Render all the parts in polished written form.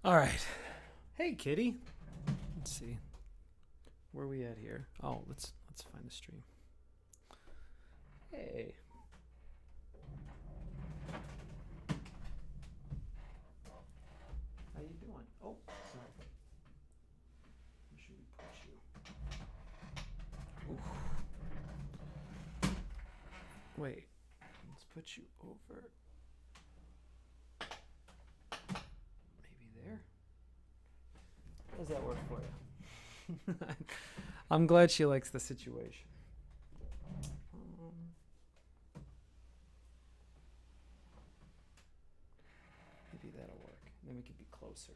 All right. Hey, kitty. Let's see. Where are we at here? Oh, let's find the stream. Hey. How you doing? Oh, sorry. Where should we put you? Oof. Wait. Let's put you over. Maybe there. How does that work for you? I'm glad she likes the situation. Maybe that'll work. Then we could be closer.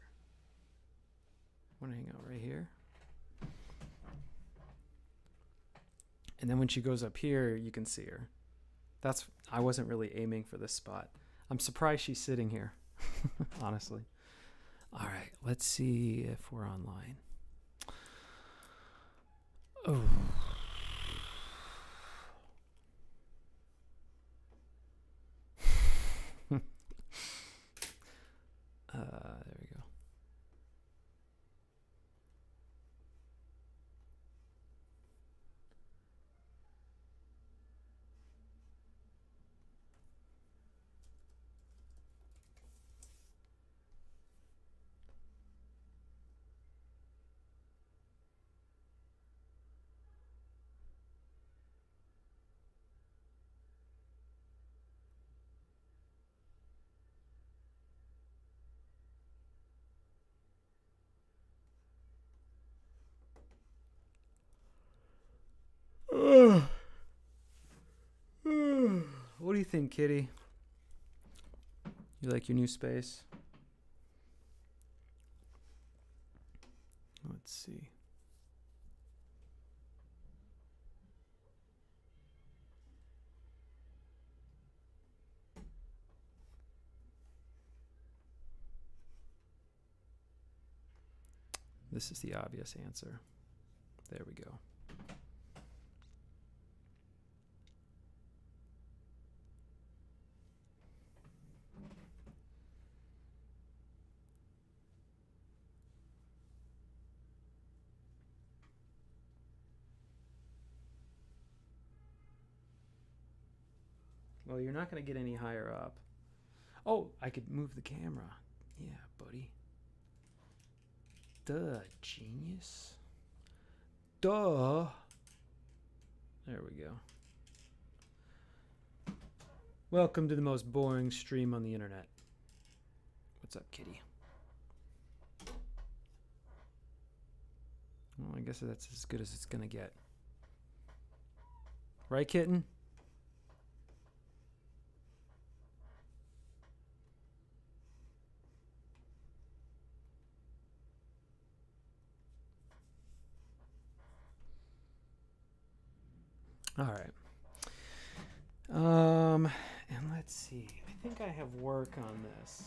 I want to hang out right here. And then when she goes up here, you can see her. I wasn't really aiming for this spot. I'm surprised she's sitting here, honestly. All right, let's see if we're online. Oh. There we go. What do you think, kitty? You like your new space? Let's see. This is the obvious answer. There we go. Well, you're not going to get any higher up. Oh, I could move the camera. Yeah, buddy. Duh, genius. Duh. There we go. Welcome to the most boring stream on the internet. What's up, kitty? Well, I guess that's as good as it's going to get. Right, kitten? All right. And let's see. I think I have work on this.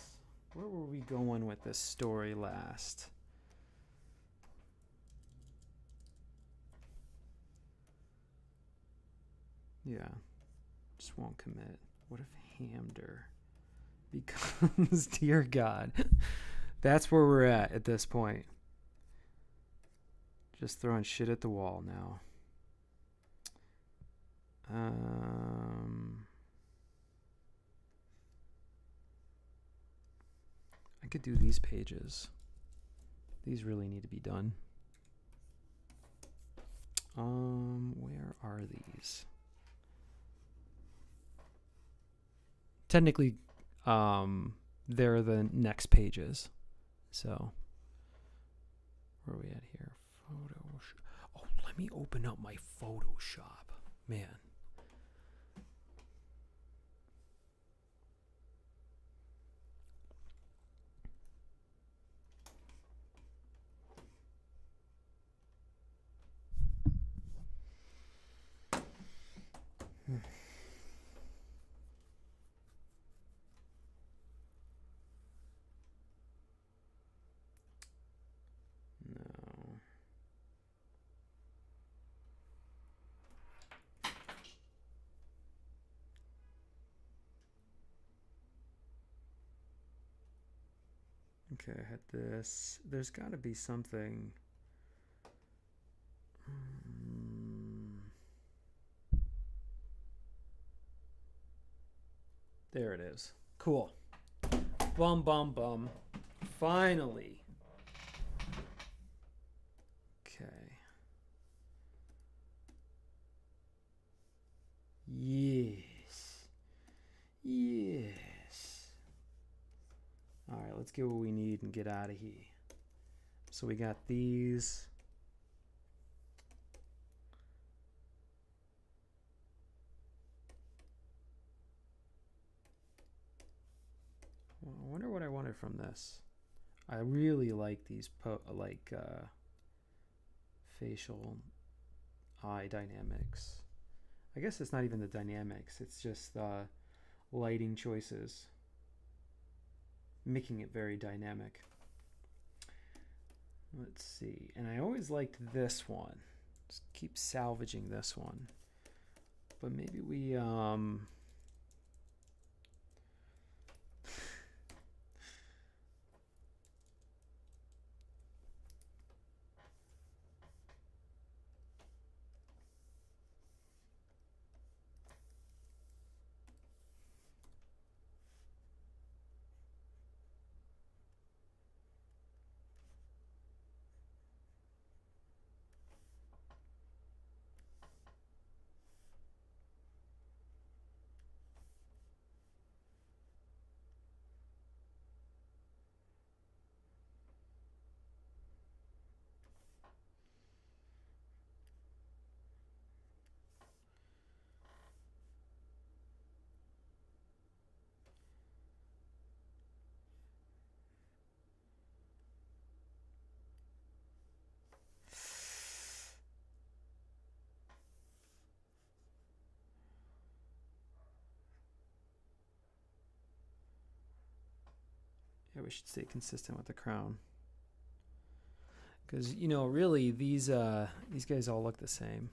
Where were we going with this story last? Yeah. Just won't commit. What if Hamder becomes dear God? That's where we're at this point. Just throwing shit at the wall now. I could do these pages. These really need to be done. Where are these? Technically, they're the next pages. So, where are we at here? Photoshop. Oh, let me open up my Photoshop. Man. No. Okay, I had this. There's got to be something. There it is. Cool. Bum, bum, bum. Finally. Okay. Yes. Yes. All right, let's get what we need and get out of here. So we got these. Well, I wonder what I wanted from this. I really like these facial eye dynamics. I guess it's not even the dynamics, it's just the lighting choices, making it very dynamic. Let's see, and I always liked this one. Just keep salvaging this one. But maybe we yeah, we should stay consistent with the crown. Because, you know, really, these guys all look the same.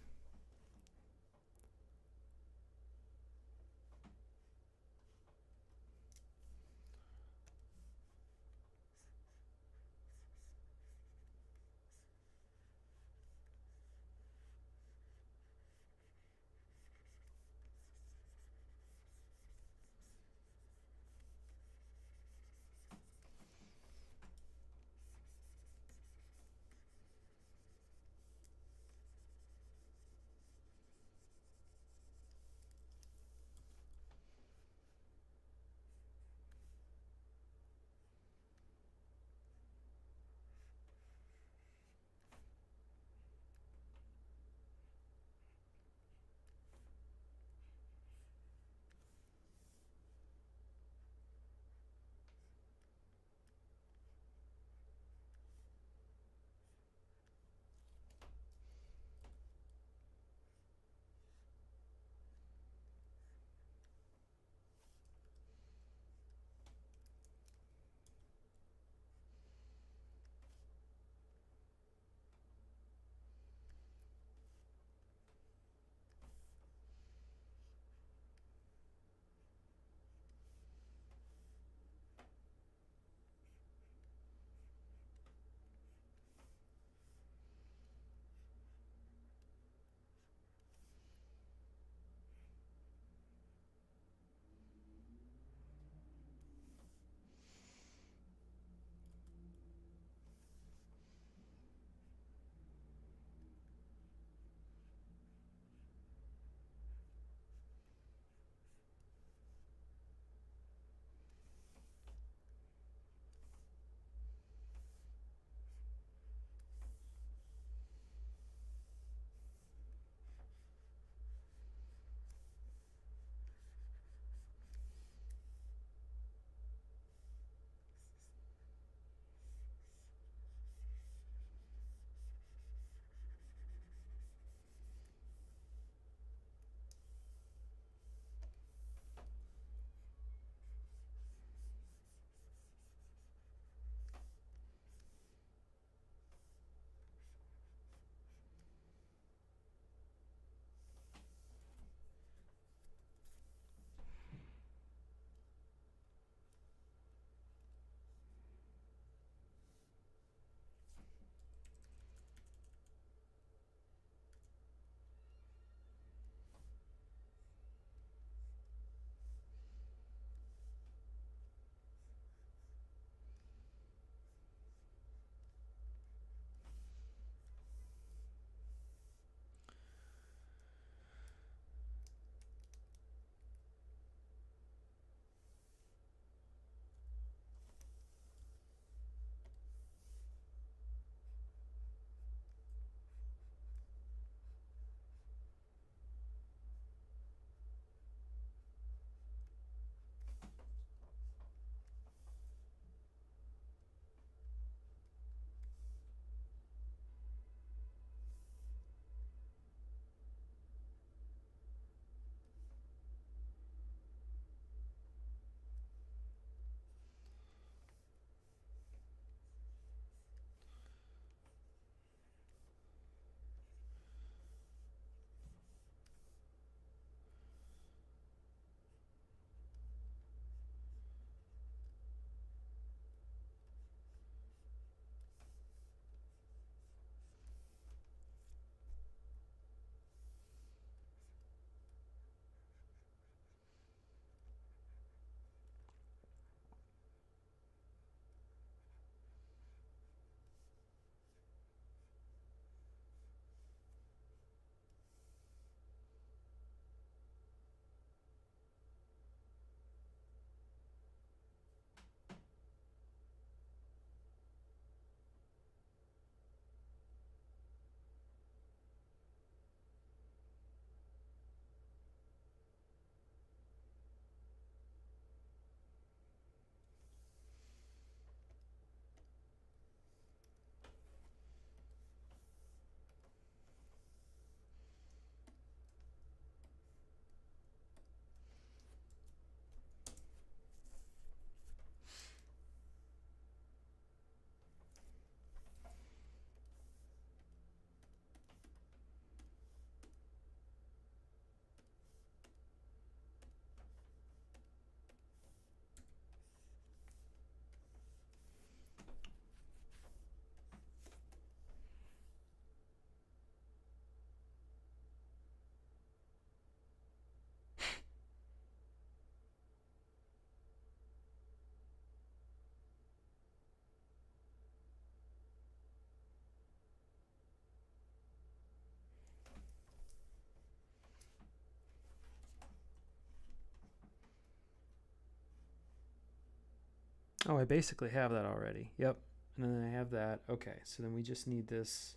Oh, I basically have that already. Yep. And then I have that. Okay, so then we just need this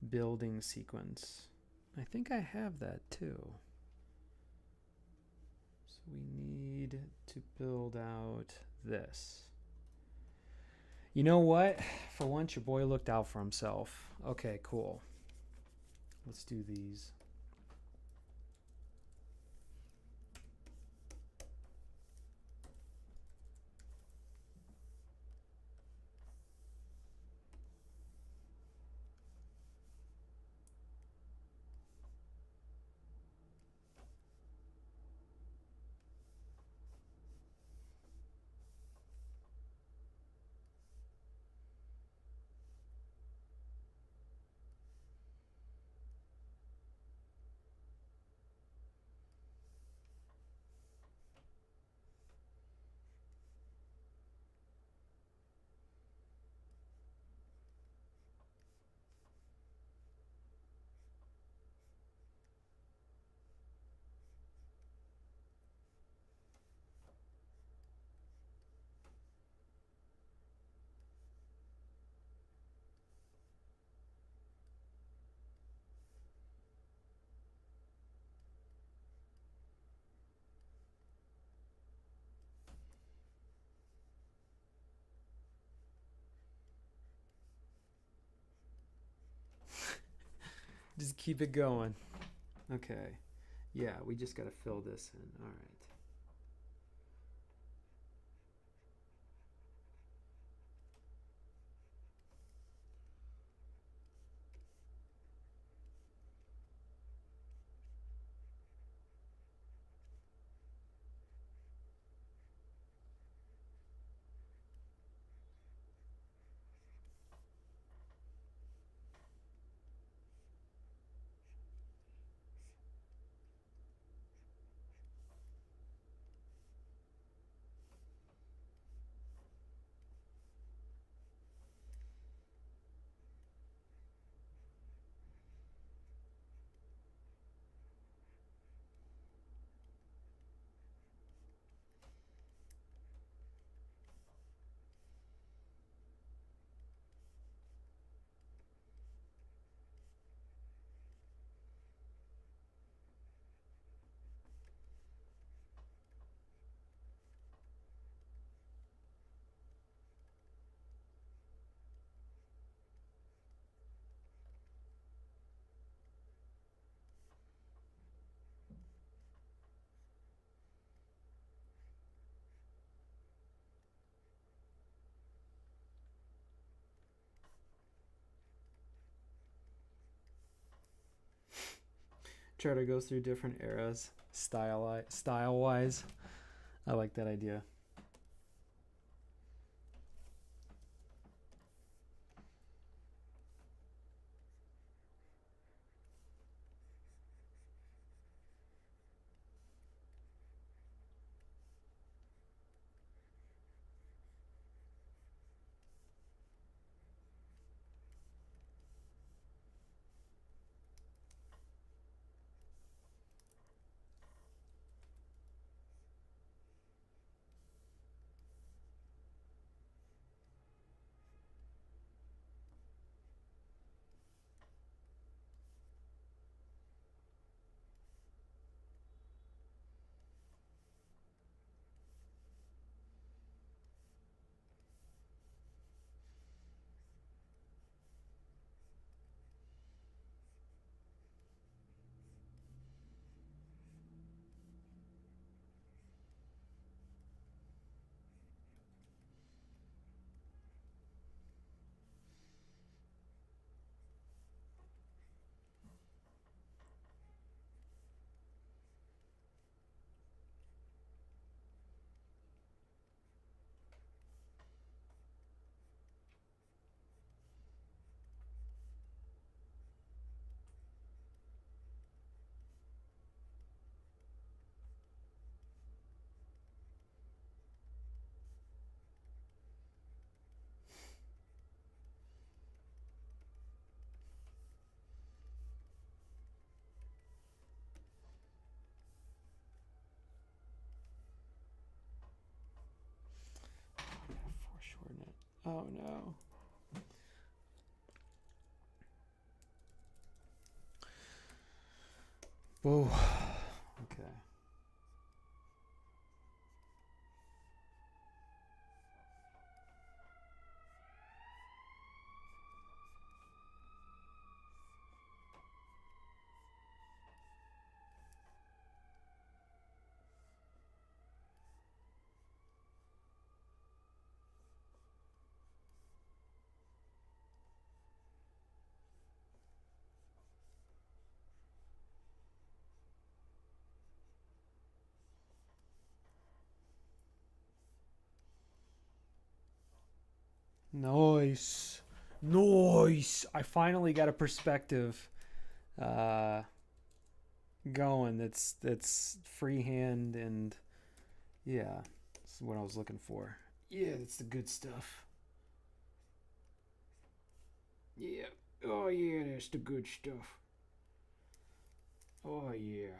building sequence. I think I have that too. So we need to build out this. You know what? For once, your boy looked out for himself. Okay, cool. Let's do these. Just keep it going. Okay. Yeah, we just got to fill this in. All right. Charter goes through different eras, style-wise. I like that idea. Oh no. Whoa. Okay. Nice. Nice. I finally got a perspective uh going that's freehand, and yeah, that's what I was looking for. Yeah, that's the good stuff. Yeah. Oh yeah, that's the good stuff. Oh yeah.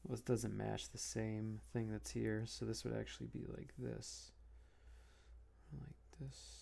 Well, this doesn't match the same thing that's here, so this would actually be like this. Like this.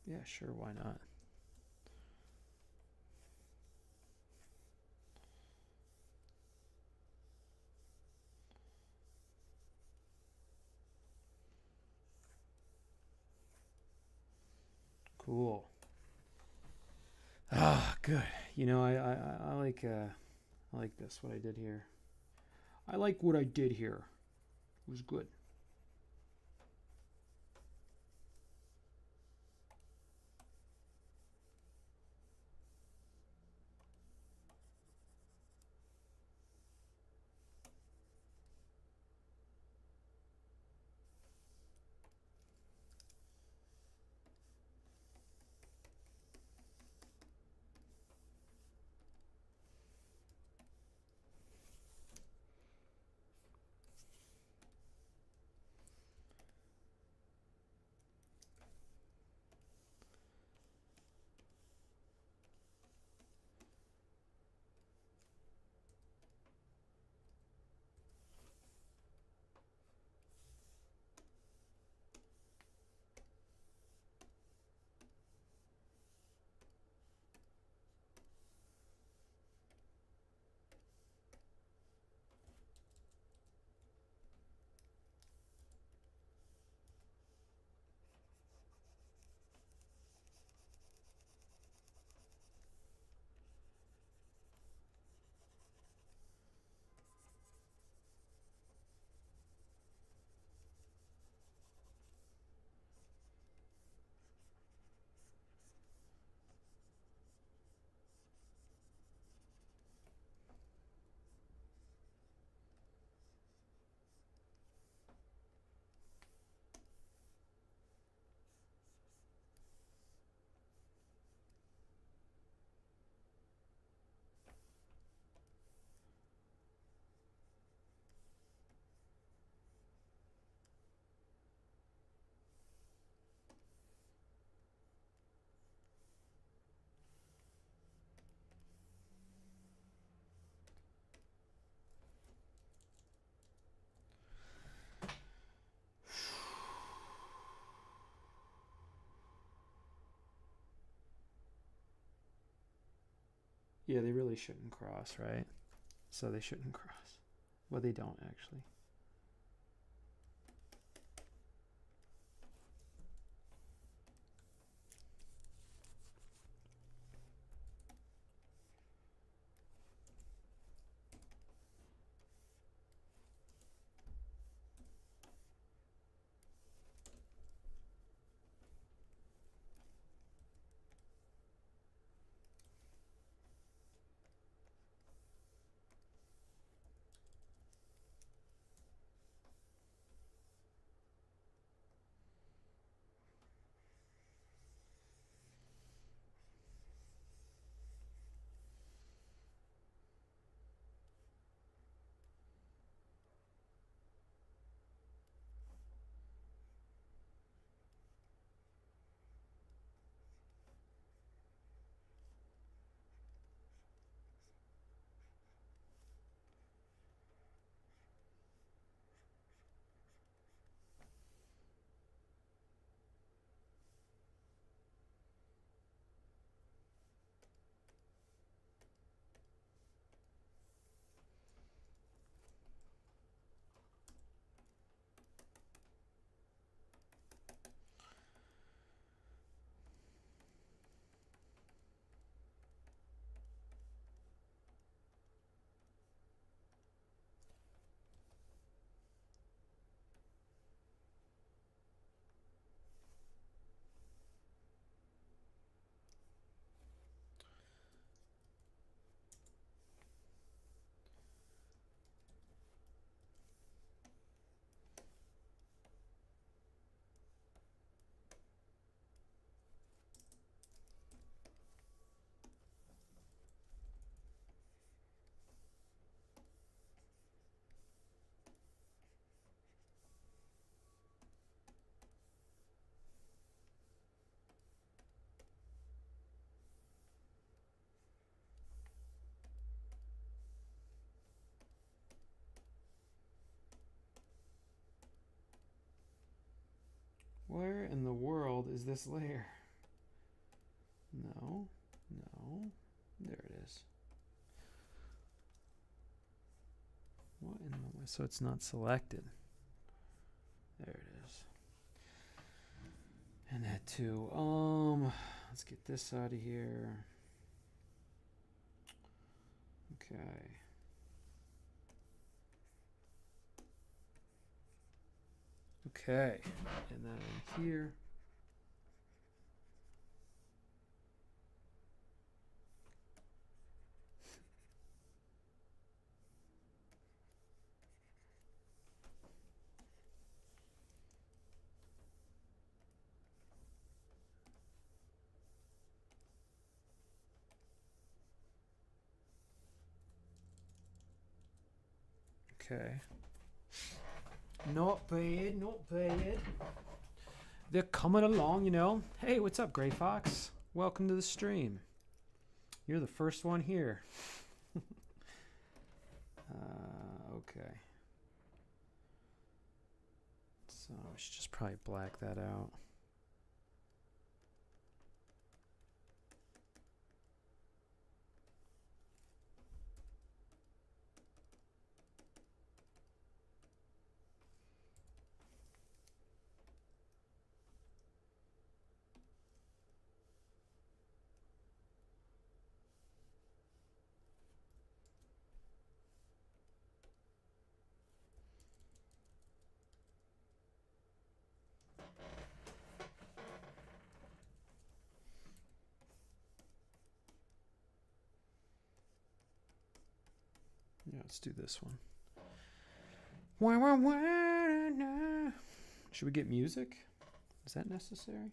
Yeah, sure, why not? Cool. Ah, good. You know, I like this, what I did here. I like what I did here. It was good. Yeah, they really shouldn't cross, right? So they shouldn't cross. Well, they don't actually. Where in the world is this layer? No, no, there it is. What in the way? So it's not selected. There it is. And that too. Let's get this out of here. Okay. Okay. And then in here. Okay. Not bad, not bad. They're coming along, you know. Hey, what's up, Gray Fox? Welcome to the stream. You're the first one here. Okay. So I should just probably black that out. Yeah, let's do this one. Should we get music? Is that necessary?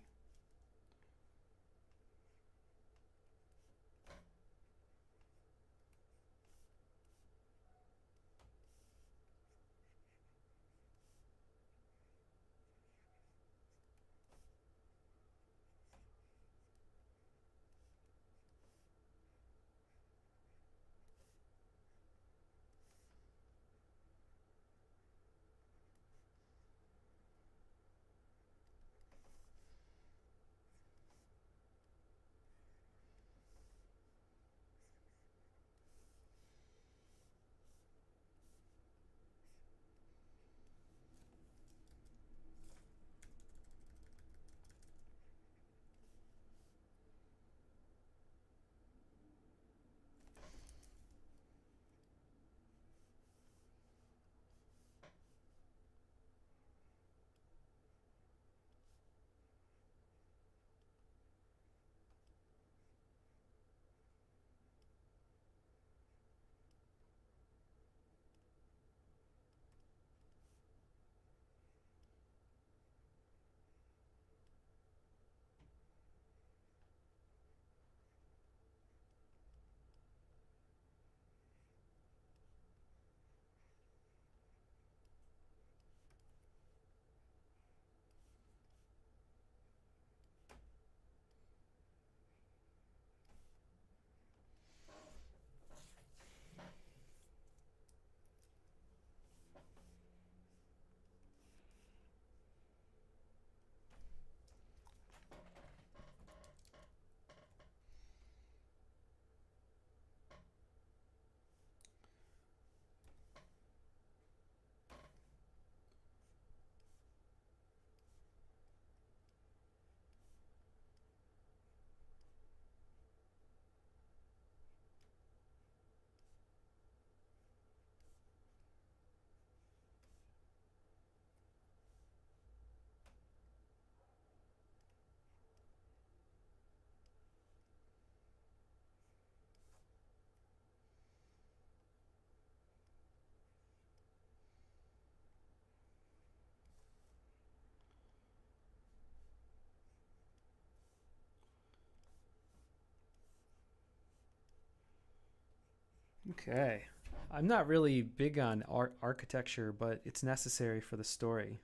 Okay. I'm not really big on architecture, but it's necessary for the story.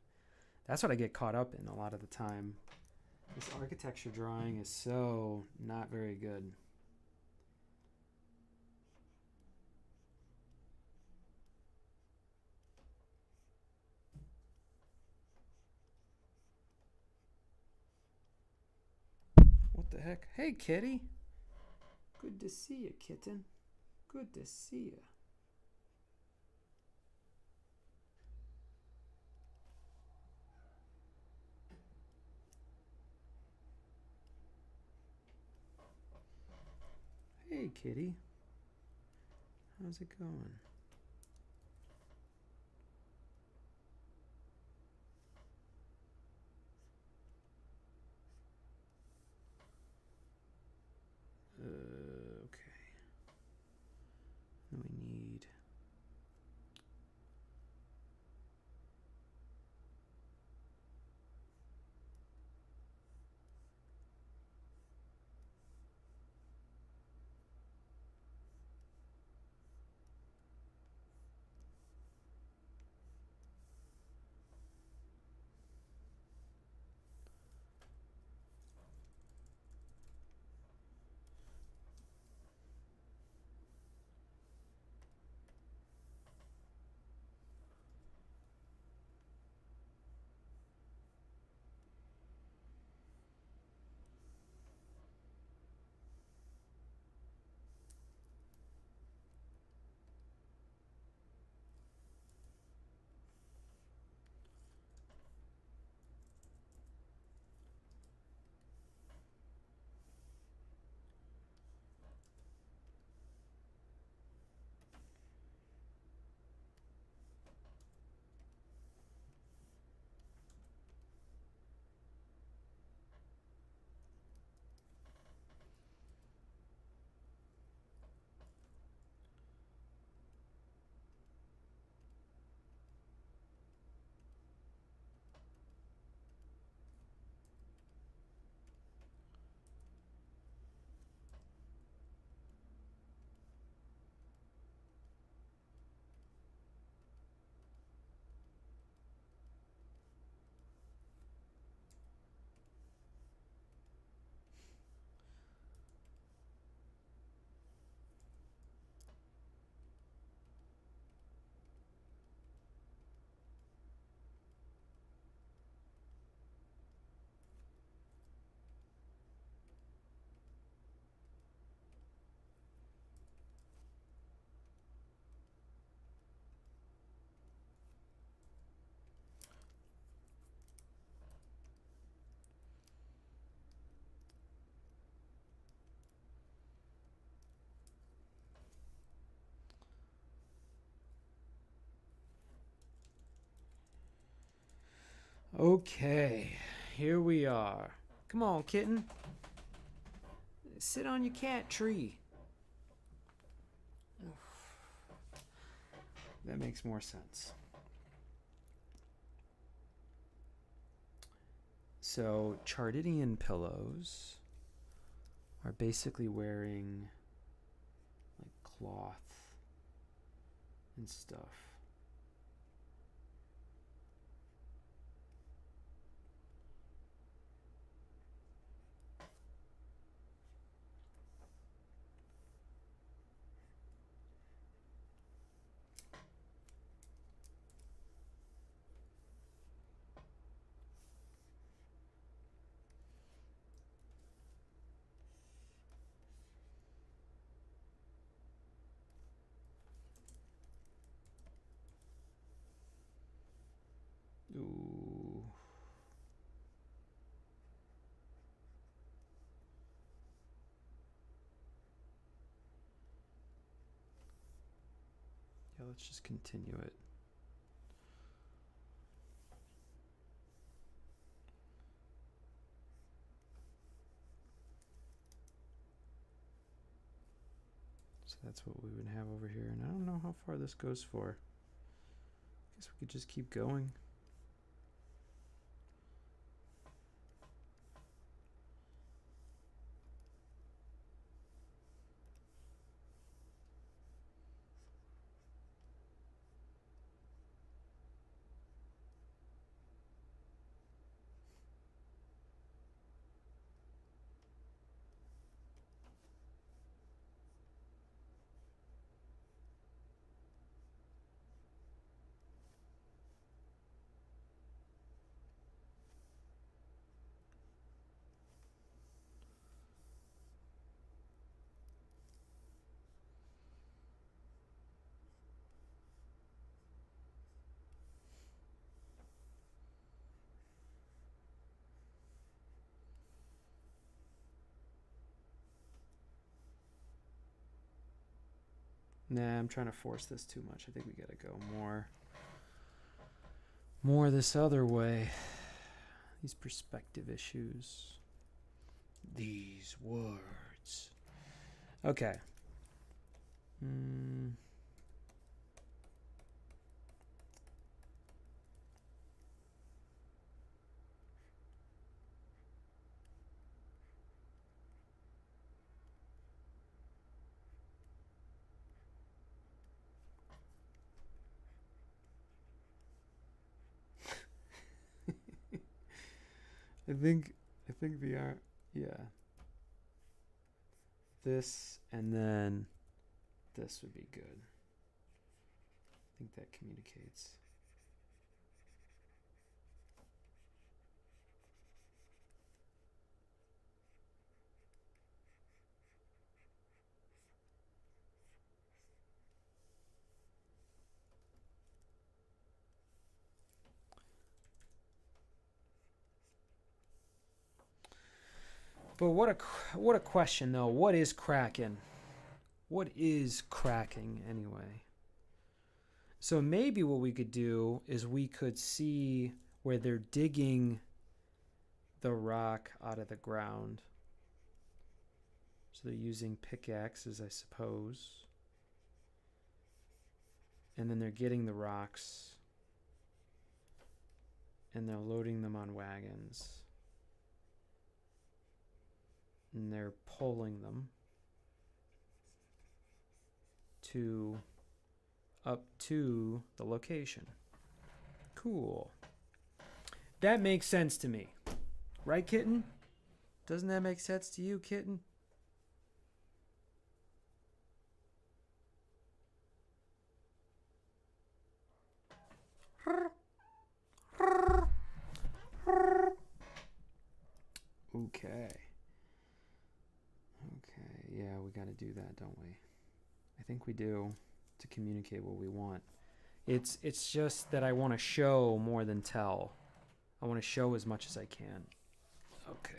That's what I get caught up in a lot of the time. This architecture drawing is so not very good. What the heck? Hey, kitty. Good to see you, kitten. Good to see you. Hey, kitty. How's it going? Okay. We need... Okay, here we are. Come on, kitten. Sit on your cat tree. That makes more sense. So, Chardidian pillows are basically wearing like cloth and stuff. Ooh. Yeah, let's just continue it. So that's what we would have over here. And I don't know how far this goes for. I guess we could just keep going. Nah, I'm trying to force this too much. I think we gotta go more this other way. These perspective issues. These words. Okay. I think VR, yeah. This and then this would be good. I think that communicates. But what a question though. What is cracking? What is cracking anyway? So maybe what we could do is we could see where they're digging the rock out of the ground. So they're using pickaxes, I suppose. And then they're getting the rocks and they're loading them on wagons. And they're pulling them up to the location. Cool. That makes sense to me. Right, Kitten? Doesn't that make sense to you, Kitten? Okay. Yeah, we got to do that, don't we? I think we do, to communicate what we want. It's just that I want to show more than tell. I want to show as much as I can. Okay.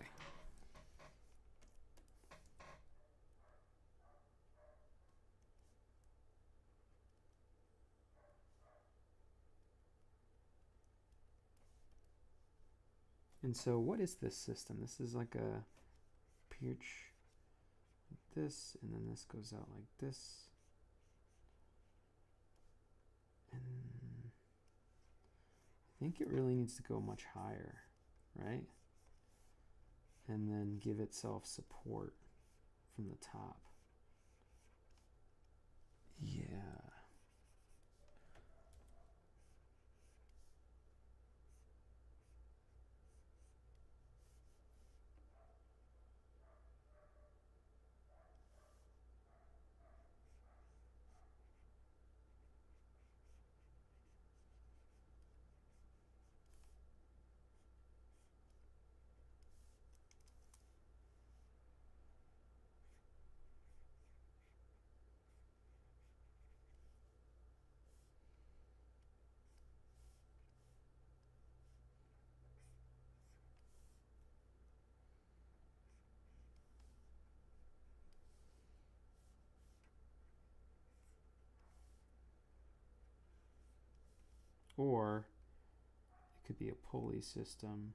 And so what is this system? This is like a perch like this, and then this goes out like this. And I think it really needs to go much higher, right? And then give itself support from the top. Yeah. Or it could be a pulley system.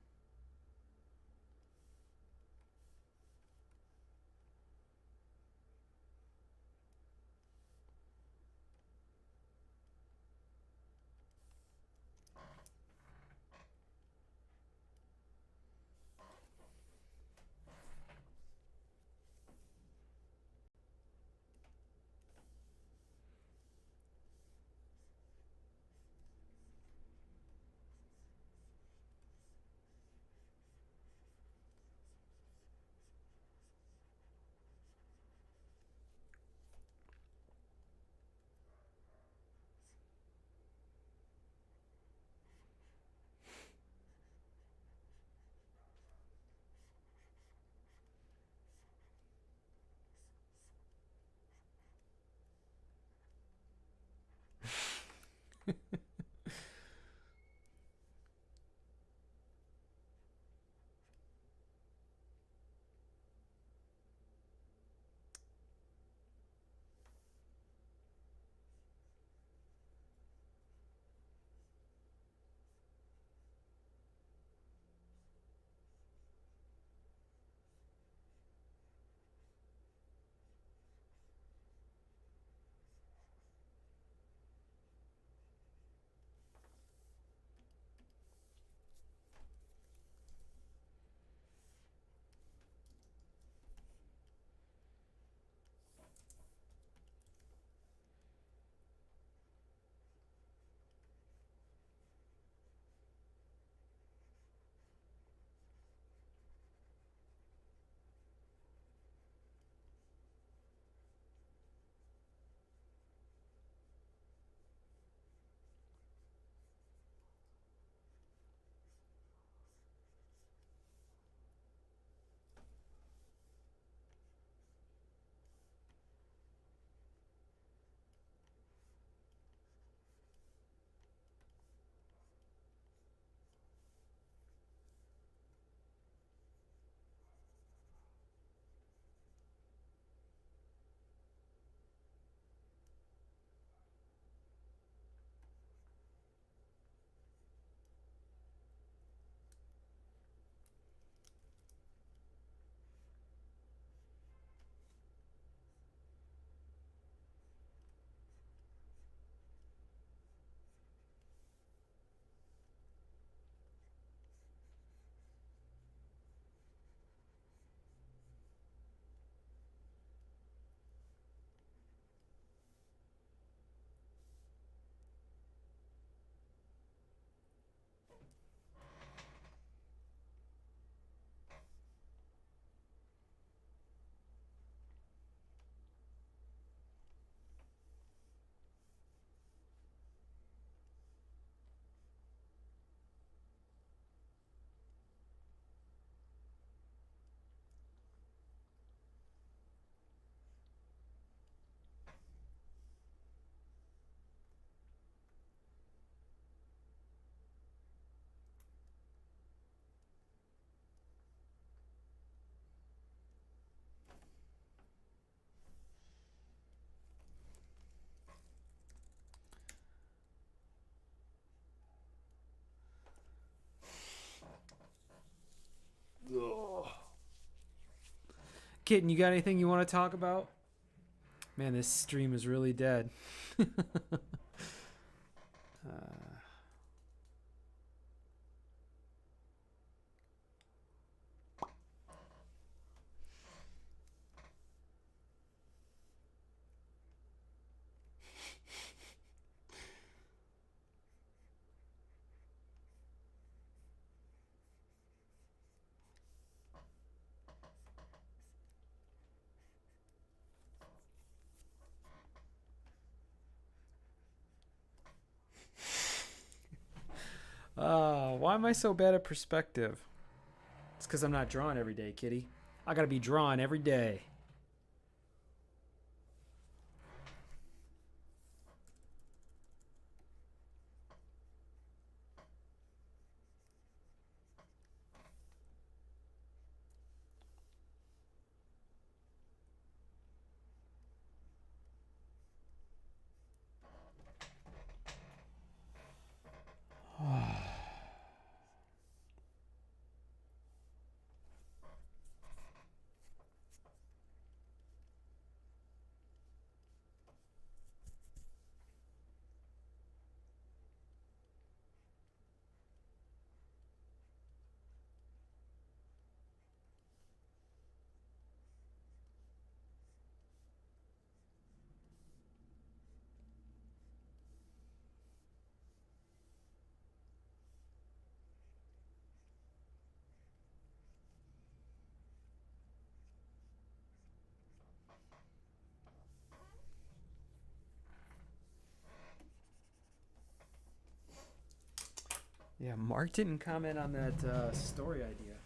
Kitten, you got anything you want to talk about? Man, this stream is really dead. Why am I so bad at perspective? It's because I'm not drawing every day, kitty. I gotta be drawing every day. Yeah, Mark didn't comment on that story idea.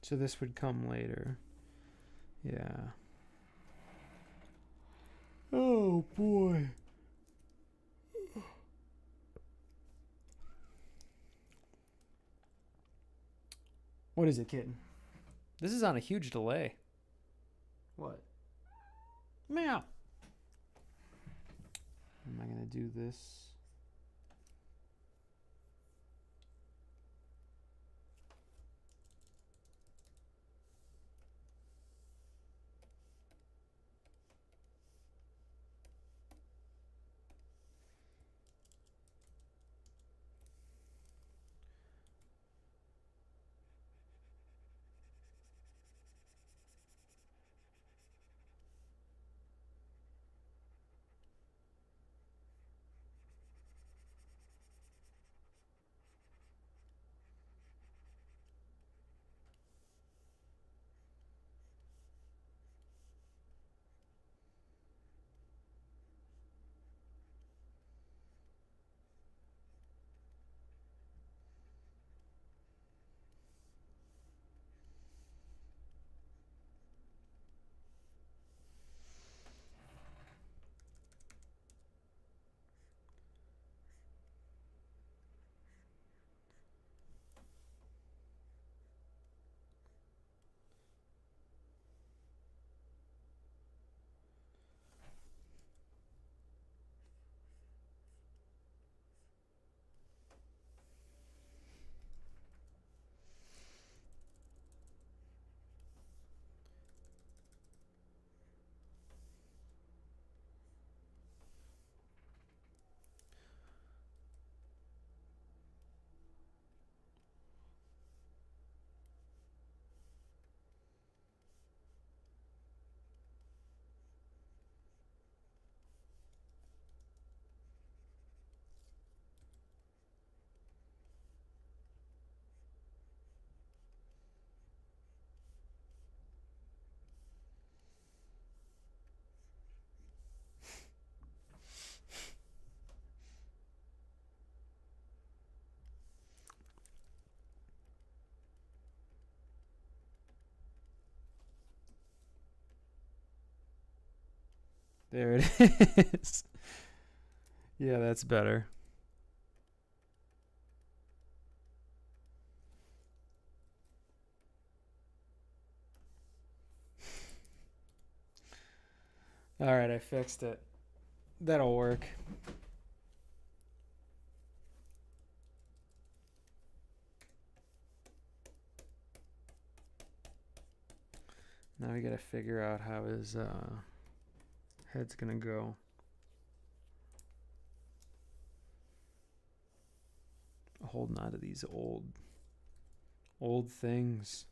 So this would come later. Yeah. Oh boy. What is it, kitten? This is on a huge delay. What? Meow. Am I gonna do this? There it is. Yeah, that's better. All right, I fixed it. That'll work. Now we gotta figure out how his head's gonna go. Holding on to these old things.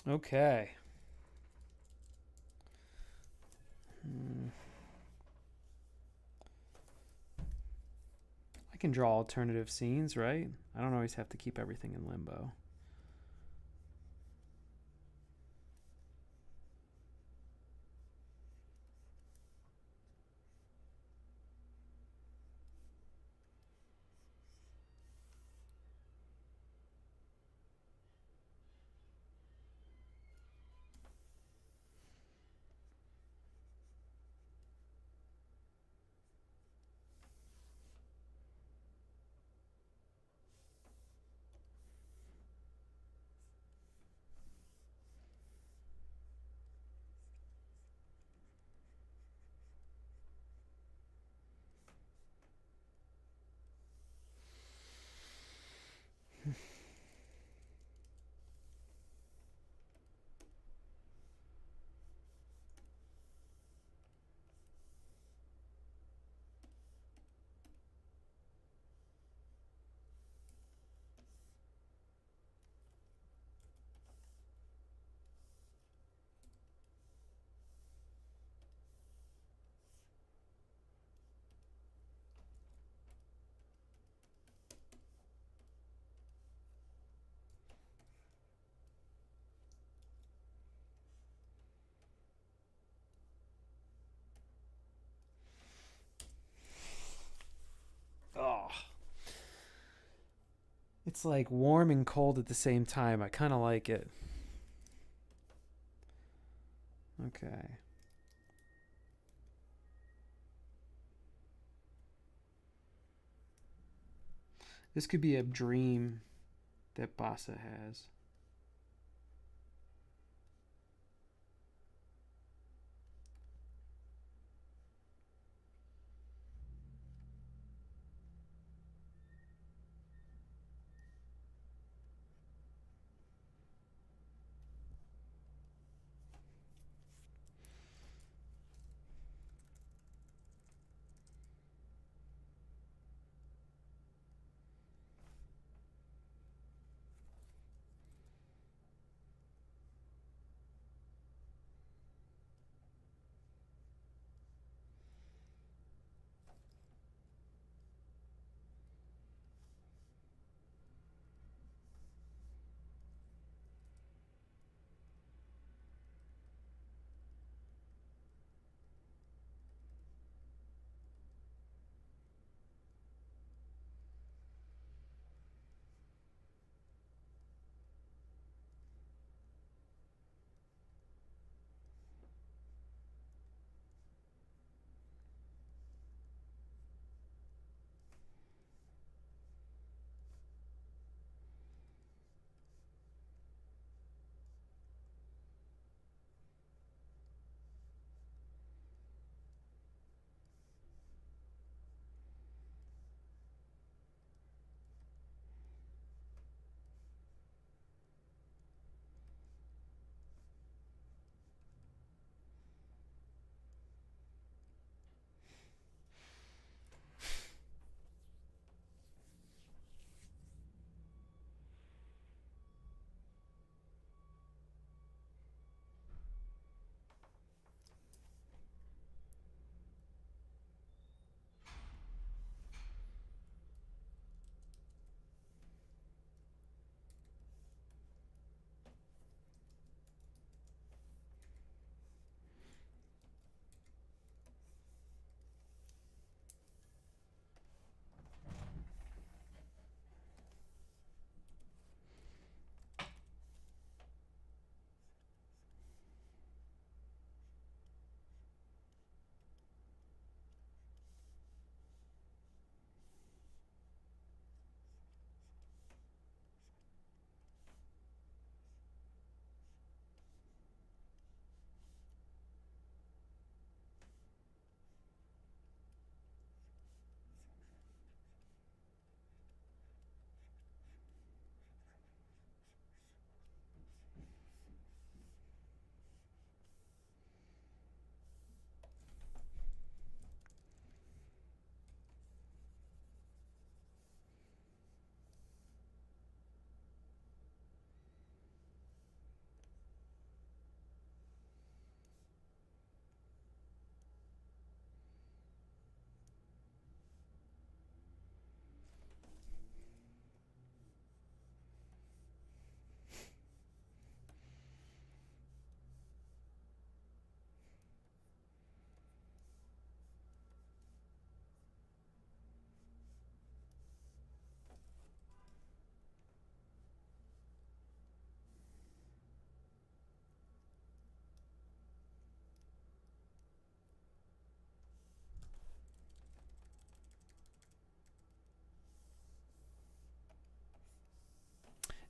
Okay. I can draw alternative scenes, right? I don't always have to keep everything in limbo. It's like warm and cold at the same time. I kind of like it. Okay. This could be a dream that Basa has.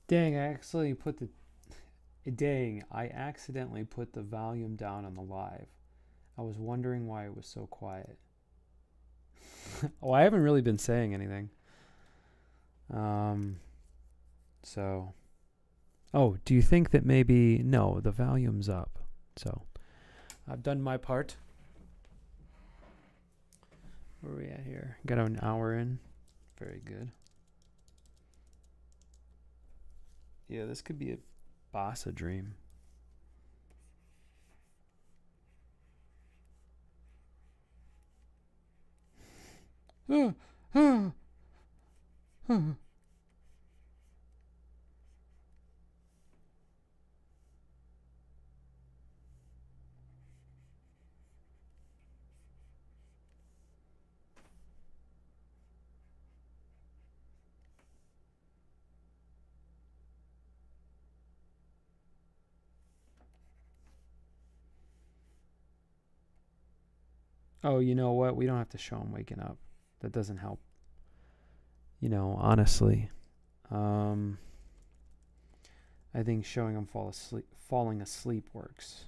Dang, I accidentally put the volume down on the live. I was wondering why it was so quiet. Oh, I haven't really been saying anything. So, oh, do you think that maybe, no, the volume's up. So, I've done my part. Where are we at here? Got an hour in. Very good. Yeah, this could be a Basa dream. Oh, you know what? We don't have to show him waking up. That doesn't help. You know, honestly. I think showing him falling asleep works.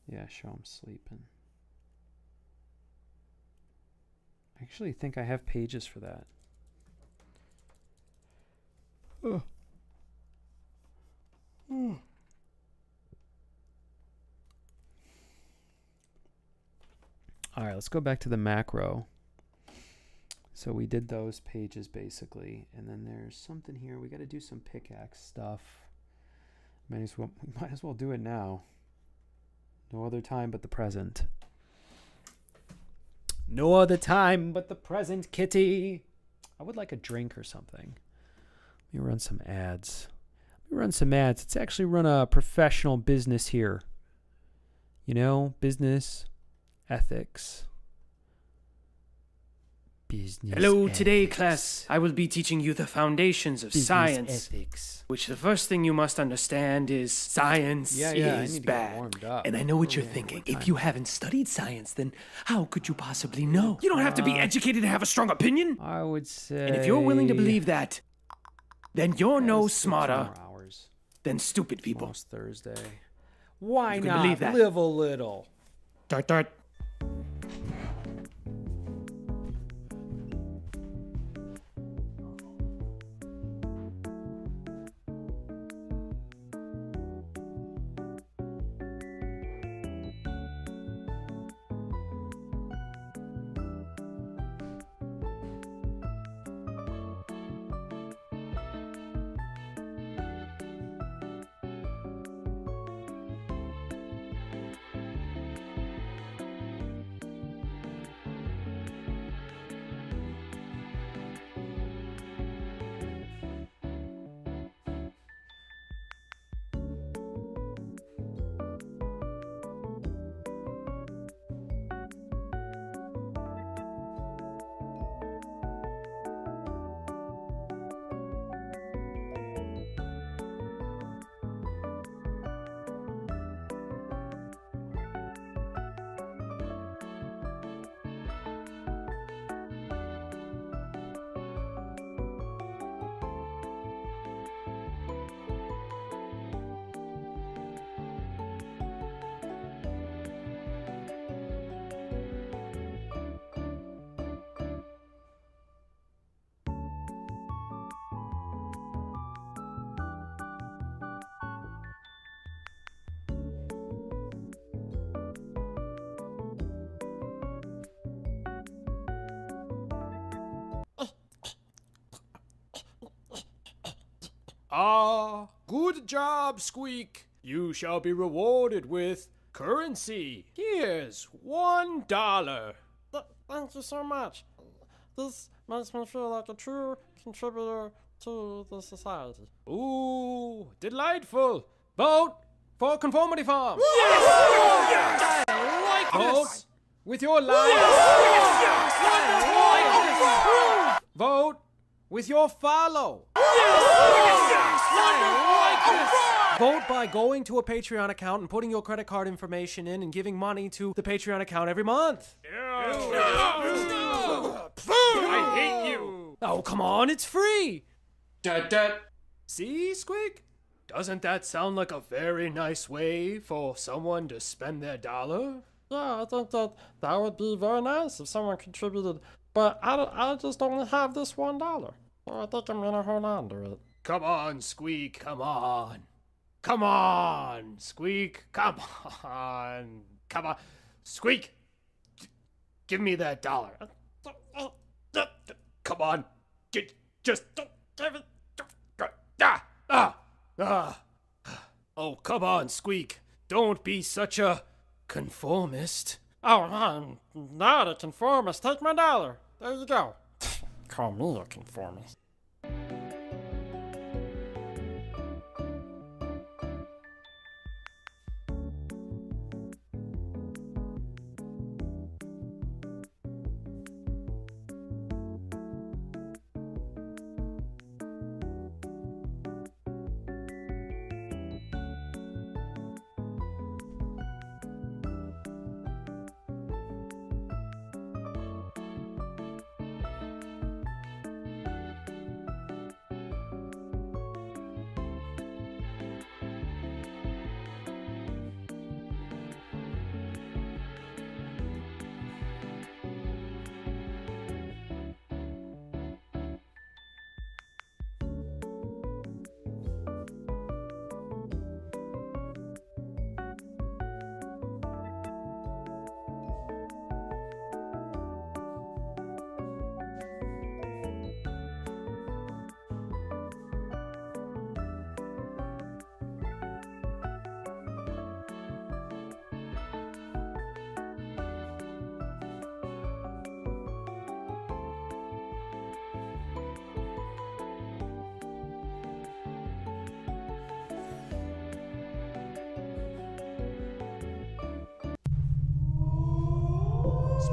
Yeah, show him sleeping. I actually think I have pages for that. Ugh. All right, let's go back to the macro. So we did those pages basically, and then there's something here. We got to do some pickaxe stuff. We might as well do it now. No other time but the present. No other time but the present, kitty. I would like a drink or something. Let me run some ads. Let's actually run a professional business here. You know, business, ethics. Hello, today class, I will be teaching you the foundations of Business science. ethics. Which the first thing you must understand is science I is need to get bad. warmed up. And I know what you're thinking. If you haven't studied science, then how could you possibly know? You don't have to be educated to have a strong opinion. I would say. And if you're willing to believe that, then you're no 6 smarter more hours. than stupid people. Almost Thursday. Why You can not believe that. live a little? Dart, dart. Ah, good job, Squeak. You shall be rewarded with currency. Here's $1. Thank you so much. This makes me feel like a true contributor to the society. Ooh, delightful. Vote for Conformity Farm. Vote with your life. Vote with your follow. Vote by going to a Patreon account and putting your credit card information in and giving money to the Patreon account every month. I hate you. Oh, come on, it's free. See, Squeak? Doesn't that sound like a very nice way for someone to spend their dollar? Yeah, I think that would be very nice if someone contributed, but I just only have this $1. So I think I'm gonna hold on to it. Come on, Squeak, come on. Come on, Squeak, come on. Come on. Squeak, give me that $1. Come on. Just give it. Oh, come on, Squeak. Don't be such a conformist. Oh, I'm not a conformist. Take my $1. There you go. Call me a conformist.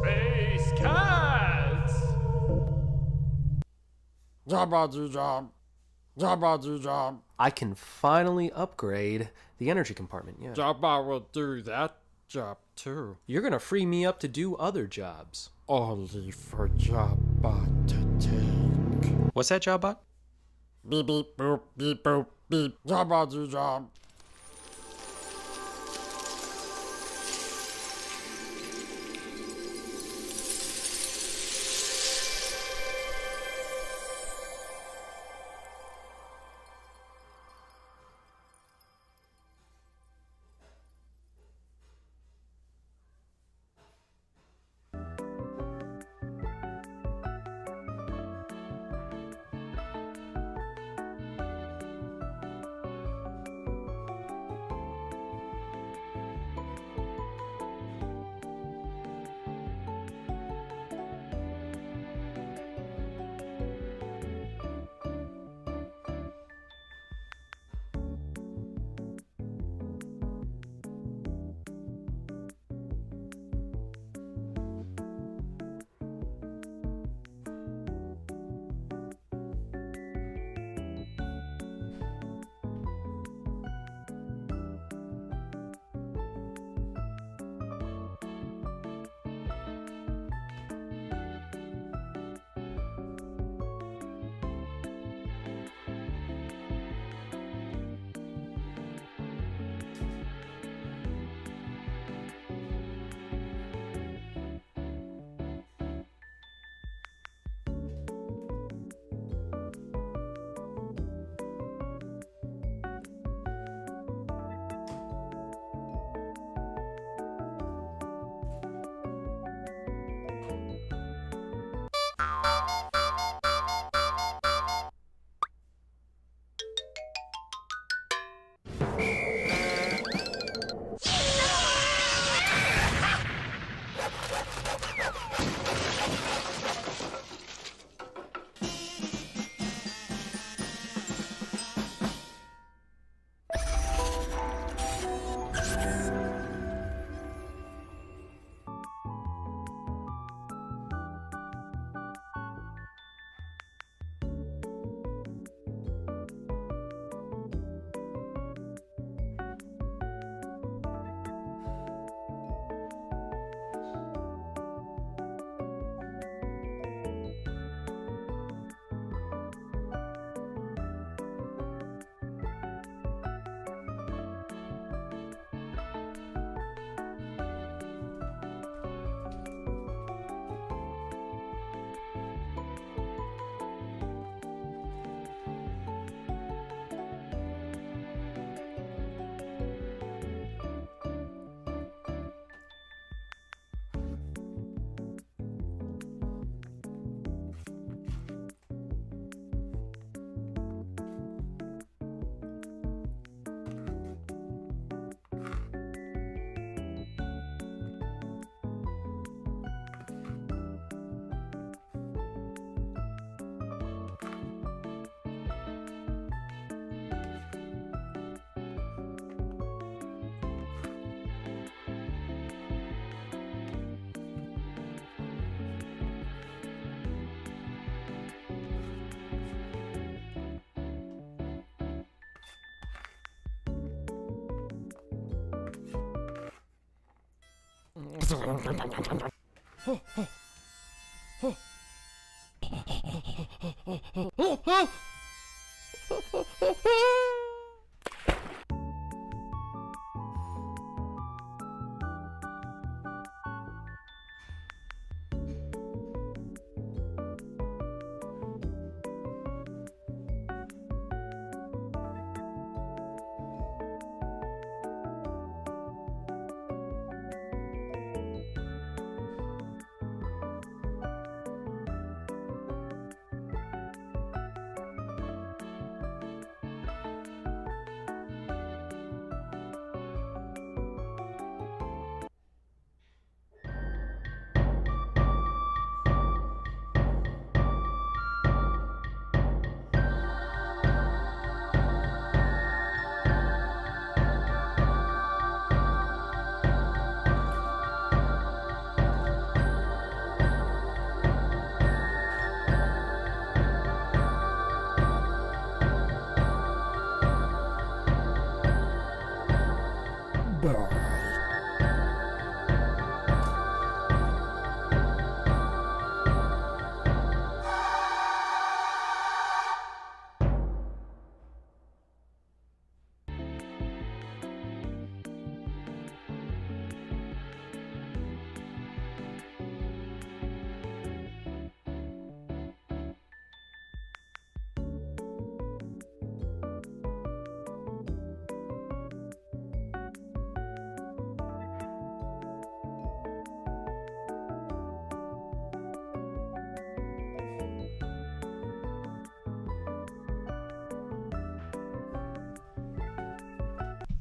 Space cats! Jabba-do-job. Jabba-do-job. I can finally upgrade the energy compartment, yeah. Jabba will do that job too. You're gonna free me up to do other jobs. Only for Jabba to take. What's that, Jobbot? Beep beep boop beep boop beep. Jabba-do-job.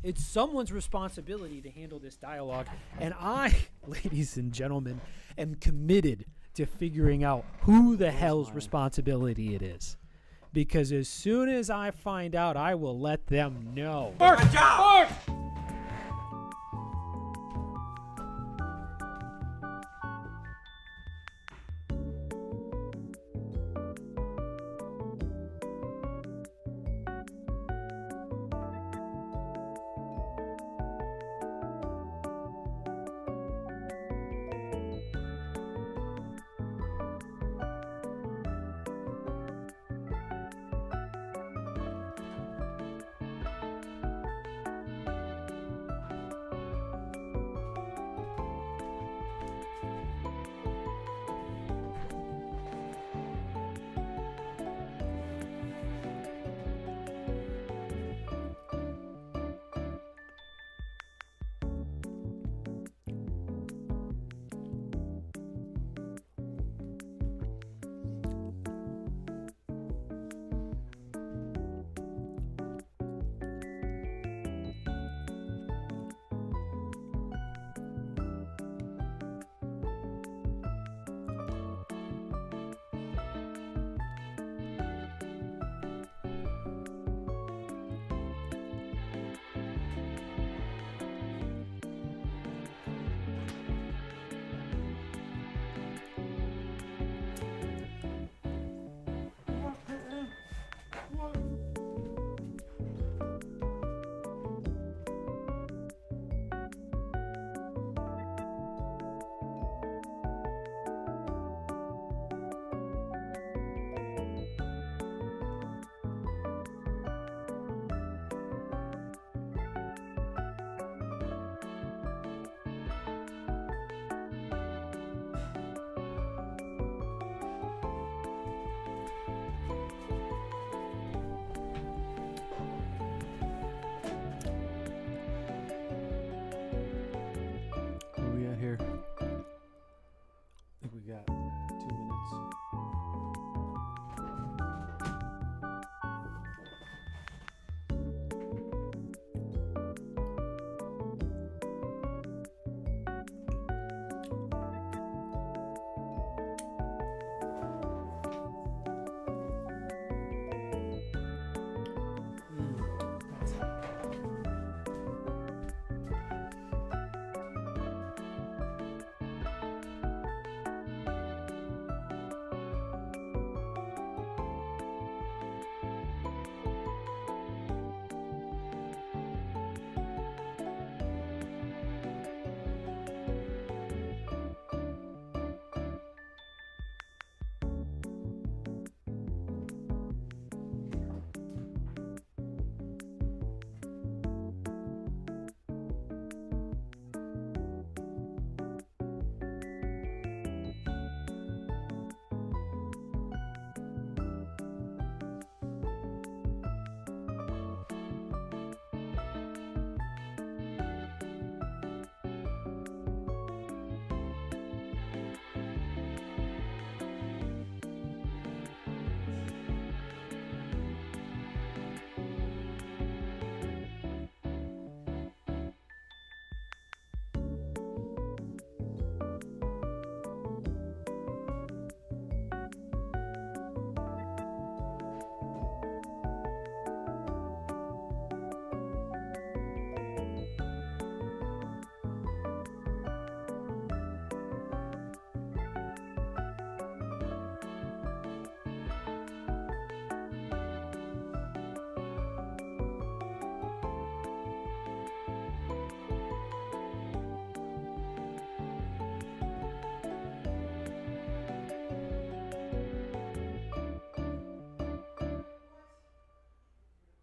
It's someone's responsibility to handle this dialogue. And I, ladies and gentlemen, am committed to figuring out who the hell's responsibility it is. Because as soon as I find out, I will let them know. Mark! Mark! Where are we at here? I think we got 2 minutes.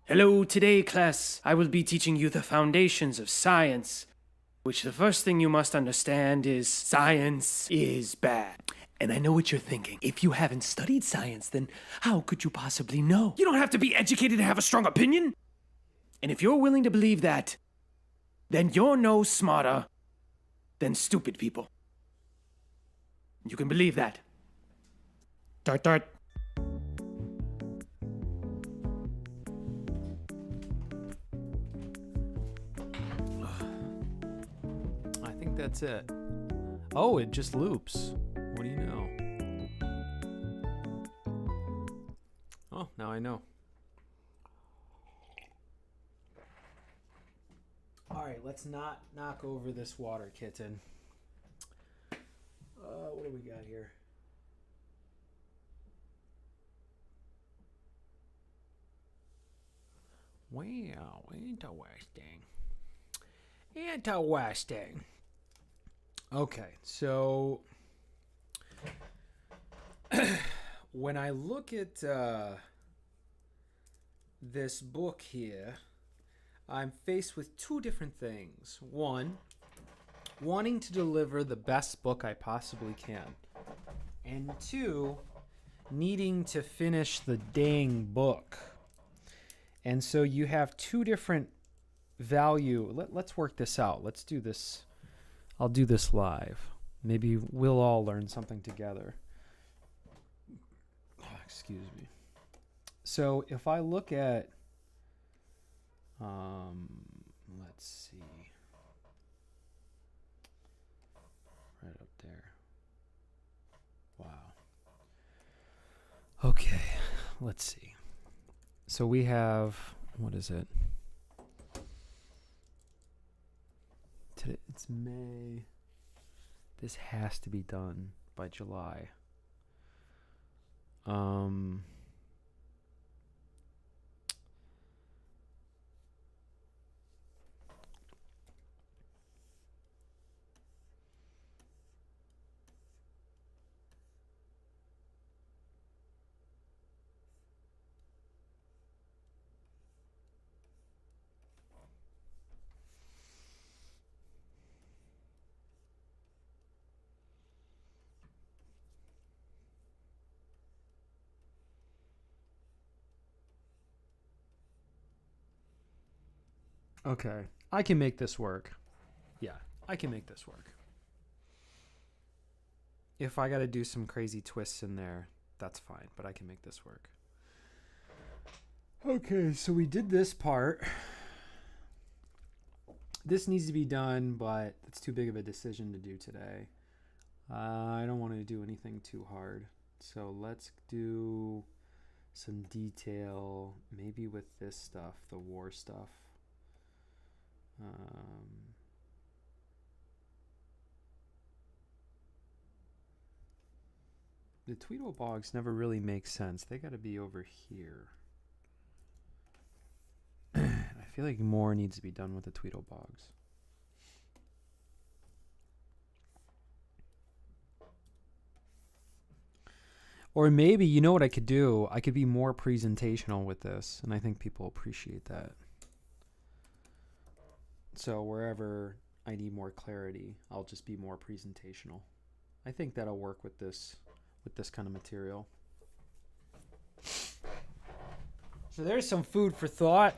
Hello, today, class, I will be teaching you the foundations of science, which the first thing you must understand is science is bad. And I know what you're thinking. If you haven't studied science, then how could you possibly know? You don't have to be educated to have a strong opinion. And if you're willing to believe that, then you're no smarter than stupid people. You can believe that. Dart, dart. that's it. Oh, it just loops. What do you know? Oh, now I know. All right, let's not knock over this water kitten. What do we got here? Wow, interesting. Interesting. Okay, so when I look at this book here, I'm faced with two different things. One, wanting to deliver the best book I possibly can. And two, needing to finish the dang book. And so you have two different value. Let's work this out. Let's do this. I'll do this live. Maybe we'll all learn something together. Oh, excuse me. So if I look at, let's see, right up there. Wow. Okay, let's see. So we have, what is it? Today, it's May. This has to be done by July. Okay, I can make this work. Yeah, I can make this work. If I got to do some crazy twists in there, that's fine, but I can make this work. Okay, so we did this part. This needs to be done, but it's too big of a decision to do today. I don't want to do anything too hard. So let's do some detail, maybe with this stuff, the war stuff. The Tweedle bogs never really make sense. They got to be over here. I feel like more needs to be done with the Tweedle bogs. Or maybe, you know what I could do? I could be more presentational with this, and I think people appreciate that. So wherever I need more clarity, I'll just be more presentational. I think that'll work with this kind of material. So there's some food for thought.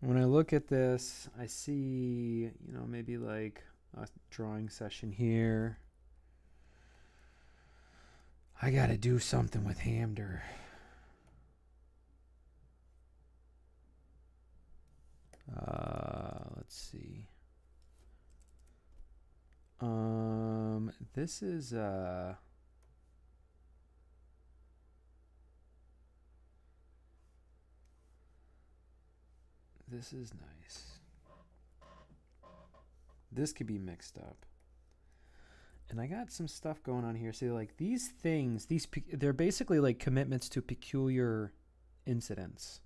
When I look at this, I see, maybe like a drawing session here. I got to do something with Hamder. Let's see. This is this is nice. This could be mixed up. And I got some stuff going on here. See, like these things, they're basically like commitments to peculiar incidents.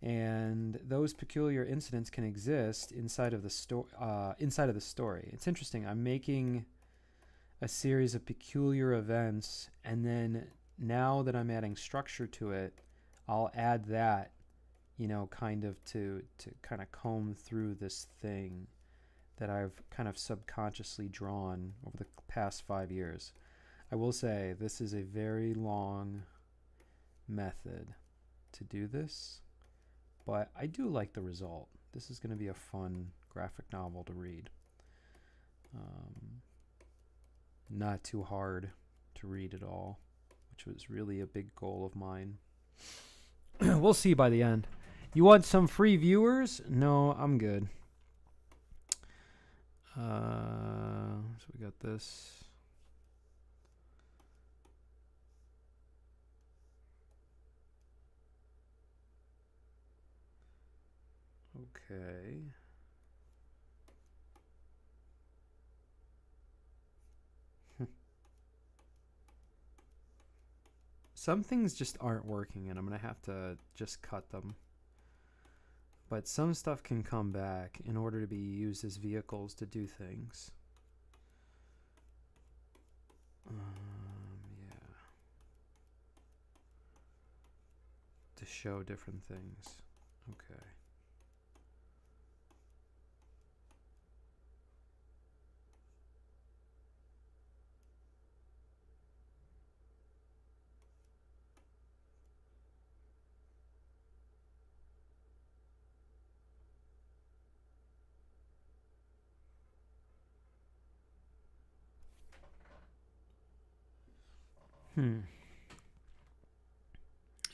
And those peculiar incidents can exist inside of the story. It's interesting. I'm making a series of peculiar events, and then now that I'm adding structure to it, I'll add that, kind of to kind of comb through this thing that I've kind of subconsciously drawn over the past 5 years. I will say this is a very long method to do this. But I do like the result. This is going to be a fun graphic novel to read. Not too hard to read at all, which was really a big goal of mine. We'll see by the end. You want some free viewers? No, I'm good. So we got this. Okay. Some things just aren't working, and I'm going to have to just cut them. But some stuff can come back in order to be used as vehicles to do things. Yeah. To show different things. Okay.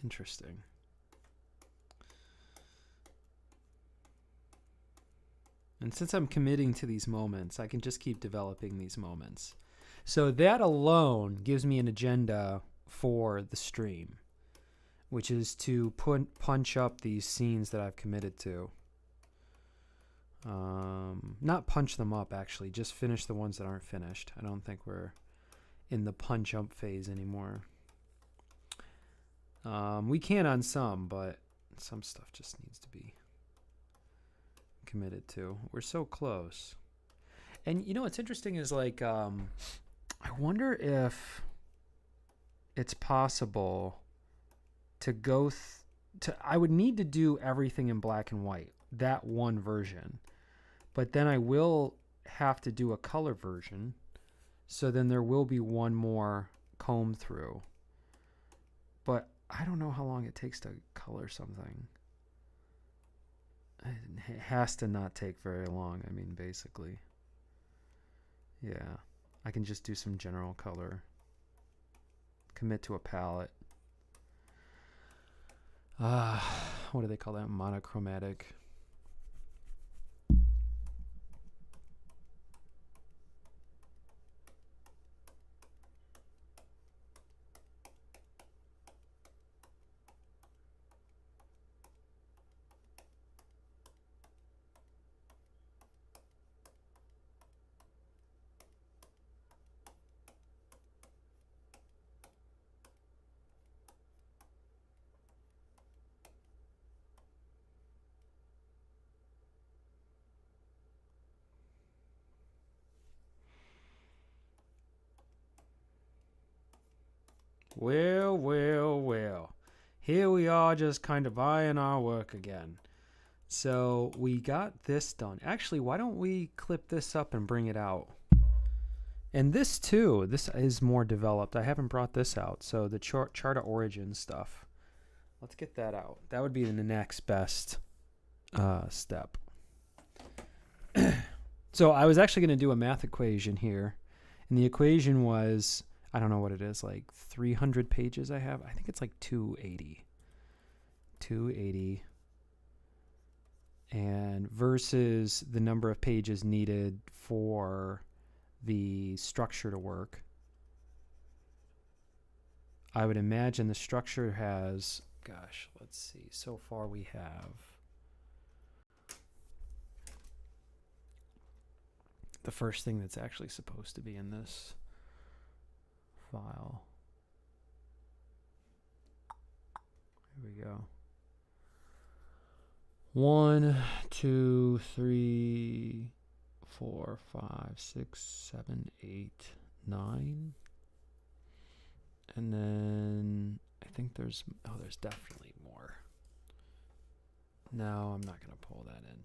Interesting. And since I'm committing to these moments, I can just keep developing these moments. So that alone gives me an agenda for the stream, which is to punch up these scenes that I've committed to. Not punch them up, actually, just finish the ones that aren't finished. I don't think we're in the punch up phase anymore. We can on some, but some stuff just needs to be committed to. We're so close. And you know what's interesting is like I wonder if it's possible to go I would need to do everything in black and white, that one version. But then I will have to do a color version. So then there will be one more comb through. But I don't know how long it takes to color something. It has to not take very long, I mean, basically. Yeah. I can just do some general color. Commit to a palette. What do they call that? Monochromatic. Well, well, well. Here we are just kind of eyeing our work again. So we got this done. Actually, why don't we clip this up and bring it out? And this too, this is more developed. I haven't brought this out. So the chart of origin stuff. Let's get that out. That would be the next best step. So I was actually going to do a math equation here. And the equation was, I don't know what it is, like 300 pages I have. I think it's like 280. 280. And versus the number of pages needed for the structure to work. I would imagine the structure has, gosh, let's see. So far we have the first thing that's actually supposed to be in this file. Here we go. 1, 2, 3, 4, 5, 6, 7, 8, 9. And then I think there's definitely more. No, I'm not going to pull that in.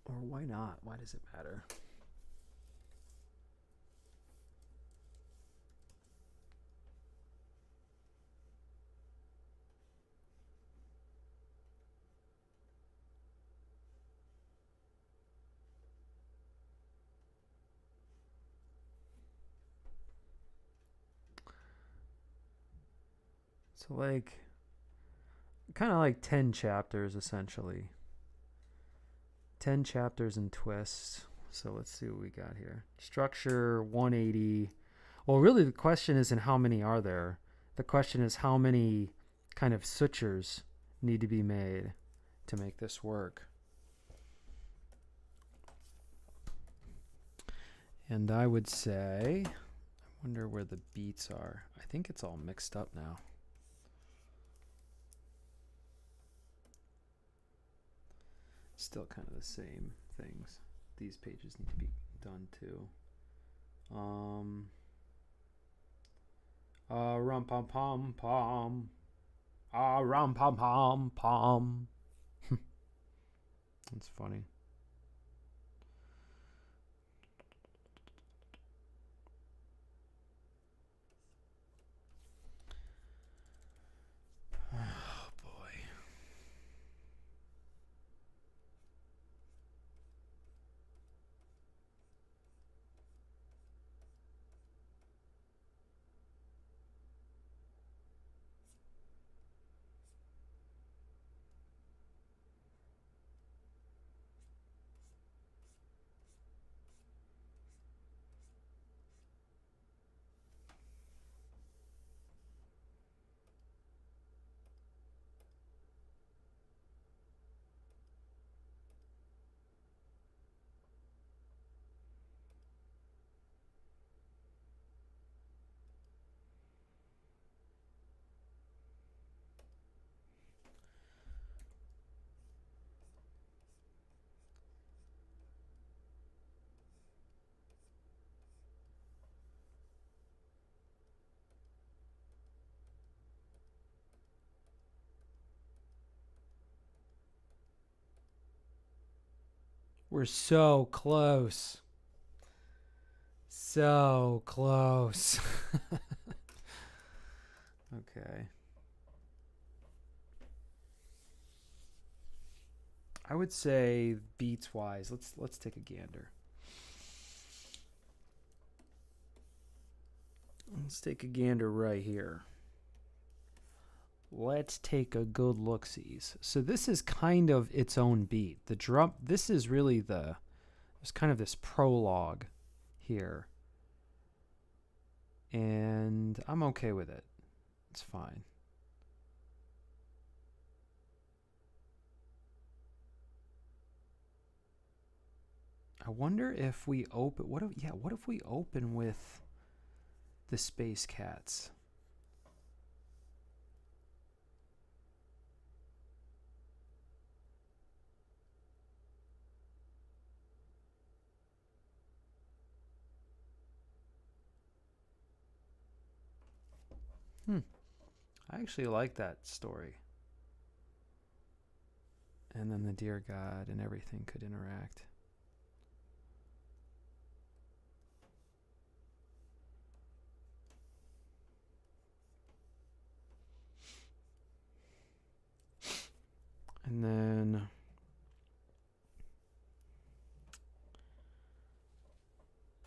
Or why not? Why does it matter? So kind of like 10 chapters essentially. 10 chapters and twists. So let's see what we got here. Structure 180. Well, really the question isn't how many are there. The question is how many kind of sutures need to be made to make this work. And I would say, I wonder where the beats are. I think it's all mixed up now. Still kind of the same things. These pages need to be done too. Rum pom pom pom. Rum pom pom pom. That's funny. Oh boy. We're so close. So close. Okay. I would say beats wise, let's take a gander. Let's take a gander right here. Let's take a good look-sees. So this is kind of its own beat. The drum, this is really there's kind of this prologue here. And I'm okay with it. It's fine. I wonder if we open, what if we open with the Space Cats? I actually like that story. And then the dear God and everything could interact. And then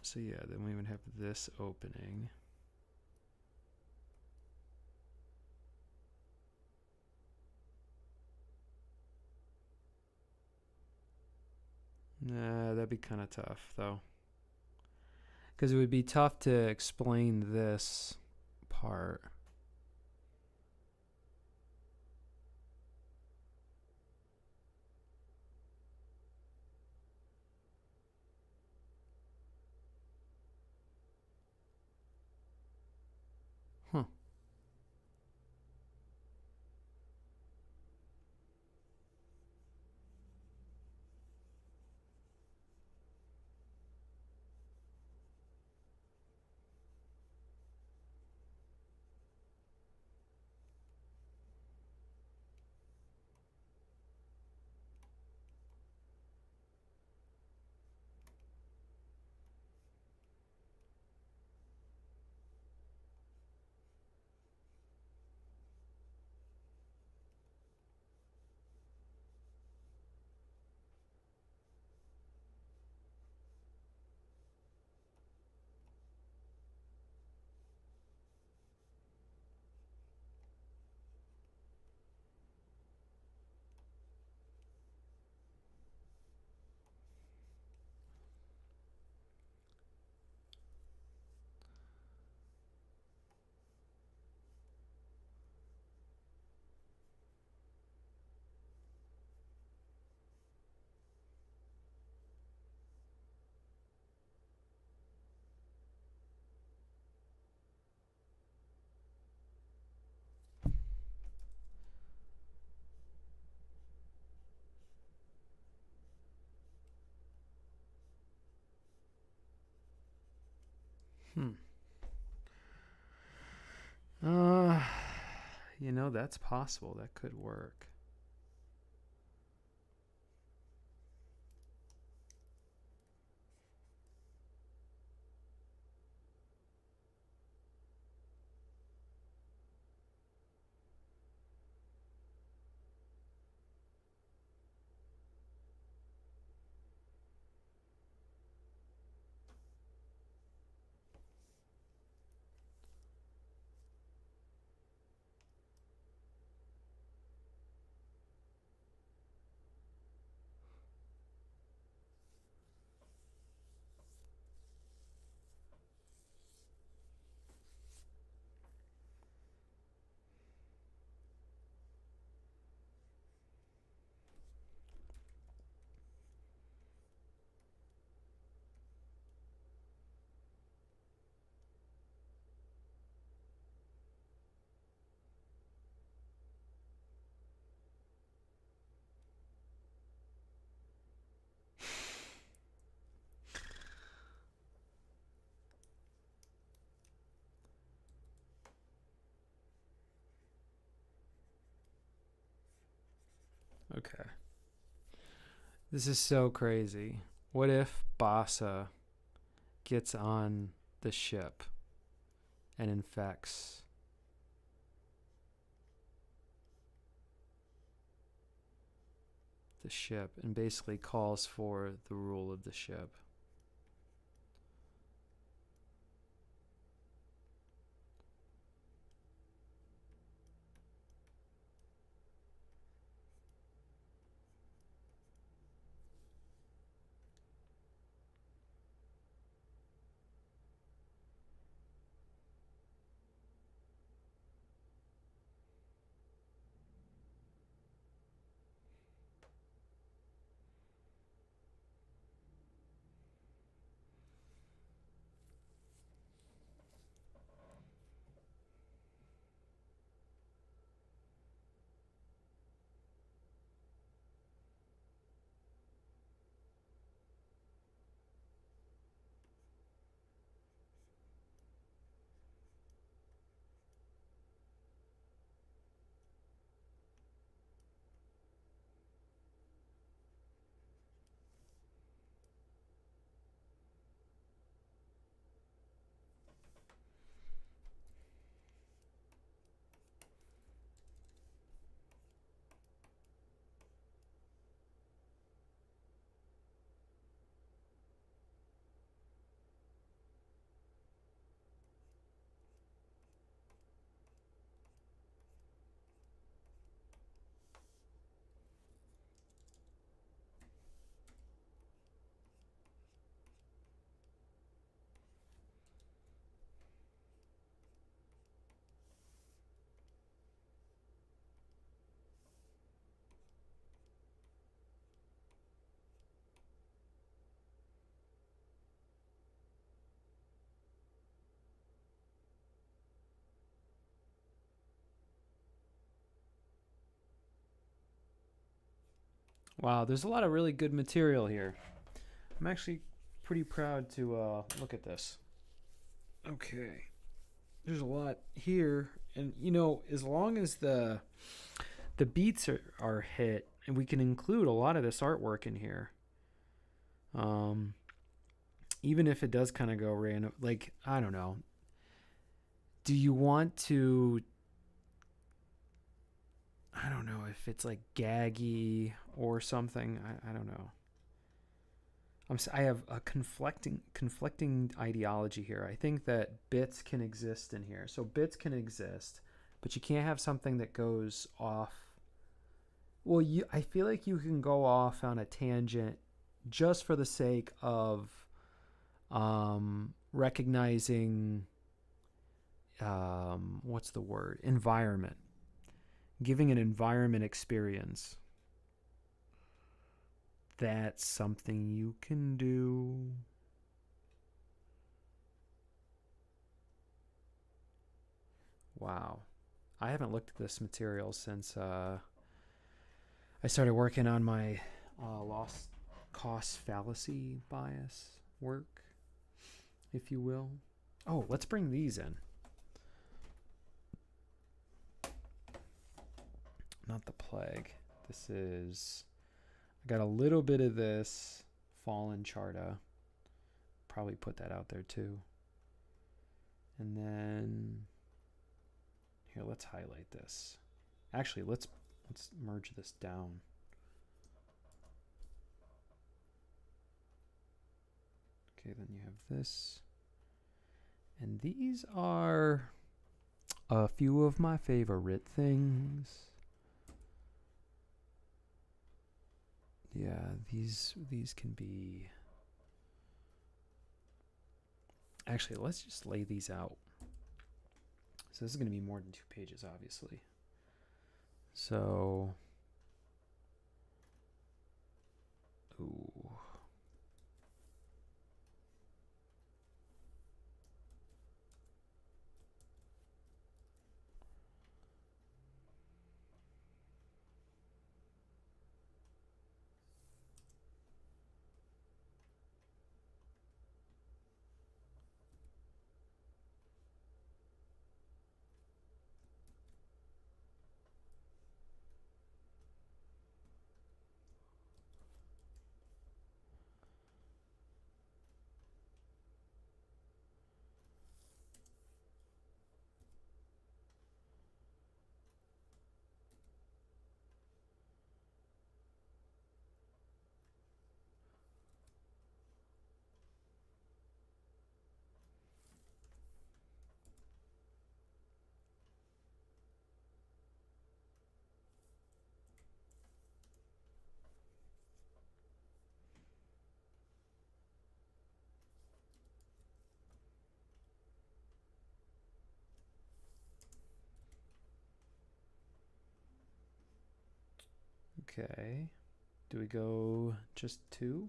so yeah, then we would have this opening. Nah, that'd be kind of tough, though. Because it would be tough to explain this part. Huh. You know, that's possible. That could work. Okay. This is so crazy. What if Bassa gets on the ship and infects the ship and basically calls for the rule of the ship? Wow, there's a lot of really good material here. I'm actually pretty proud to look at this. Okay. There's a lot here, and you know, as long as the beats are hit, and we can include a lot of this artwork in here. Even if it does kind of go random, like, I don't know. Do you want to, I don't know if it's like gaggy or something. I don't know. I have a conflicting ideology here. I think that bits can exist in here. So bits can exist, but you can't have something that goes off. Well, I feel like you can go off on a tangent just for the sake of recognizing what's the word? Environment. Giving an environment experience. That's something you can do. Wow. I haven't looked at this material since I started working on my lost cost fallacy bias work, if you will. Oh, let's bring these in. Not the plague. This is, I got a little bit of this fallen charta. Probably put that out there too. And then here, let's highlight this. Actually, let's merge this down. Okay, then you have this. And these are a few of my favorite things. Yeah, these can be... Actually, let's just lay these out. So this is going to be more than 2 pages, obviously. So... Ooh. Okay. Do we go just 2?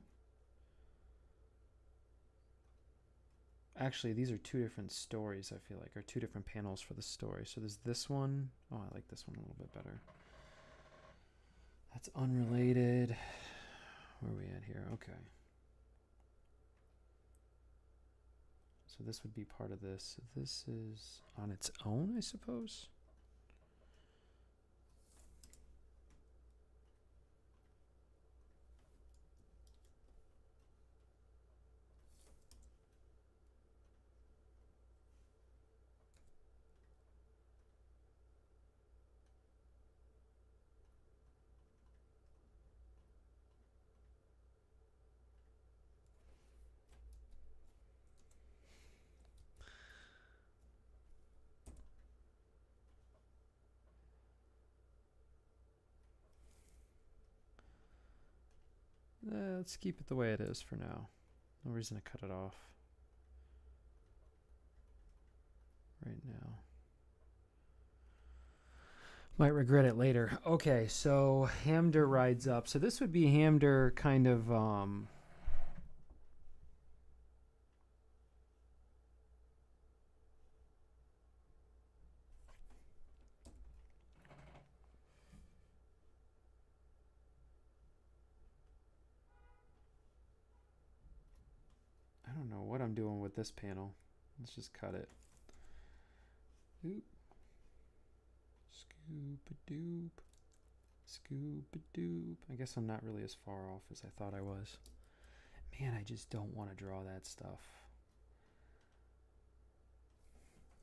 Actually, these are 2 different stories, I feel like, or 2 different panels for the story. So there's this one. Oh, I like this one a little bit better. That's unrelated. Where are we at here? Okay. So this would be part of this. This is on its own, I suppose. Let's keep it the way it is for now. No reason to cut it off right now. Might regret it later. Okay, so Hamder rides up. So this would be Hamder kind of I don't know what I'm doing with this panel. Let's just cut it. Oop. Scoop-a-doop. Scoop-a-doop. I guess I'm not really as far off as I thought I was. Man, I just don't want to draw that stuff.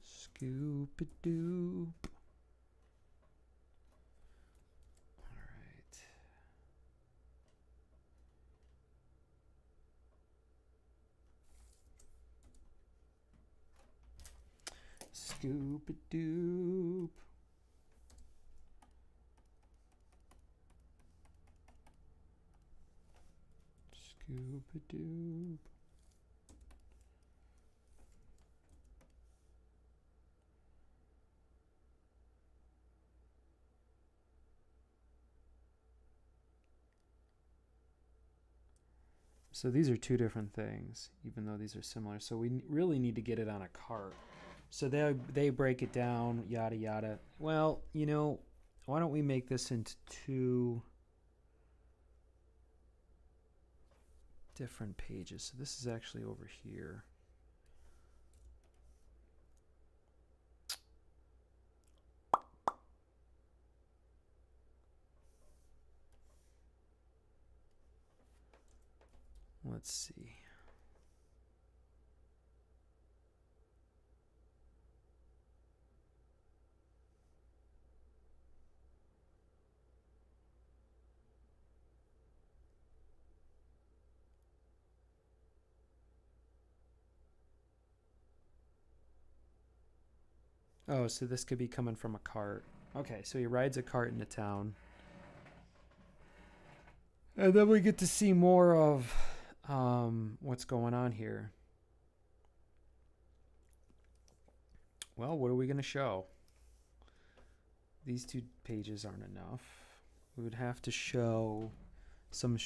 Scoop-a-doop. Alright. Scoop-a-doop. Scoop-a-doop. So these are 2 different things, even though these are similar. So we really need to get it on a cart. So they break it down, yada yada. Well, you know, why don't we make this into 2 different pages? So this is actually over here. Let's see. Oh, so this could be coming from a cart. Okay, so he rides a cart into town. And then we get to see more of what's going on here. Well, what are we going to show? These 2 pages aren't enough. We would have to show some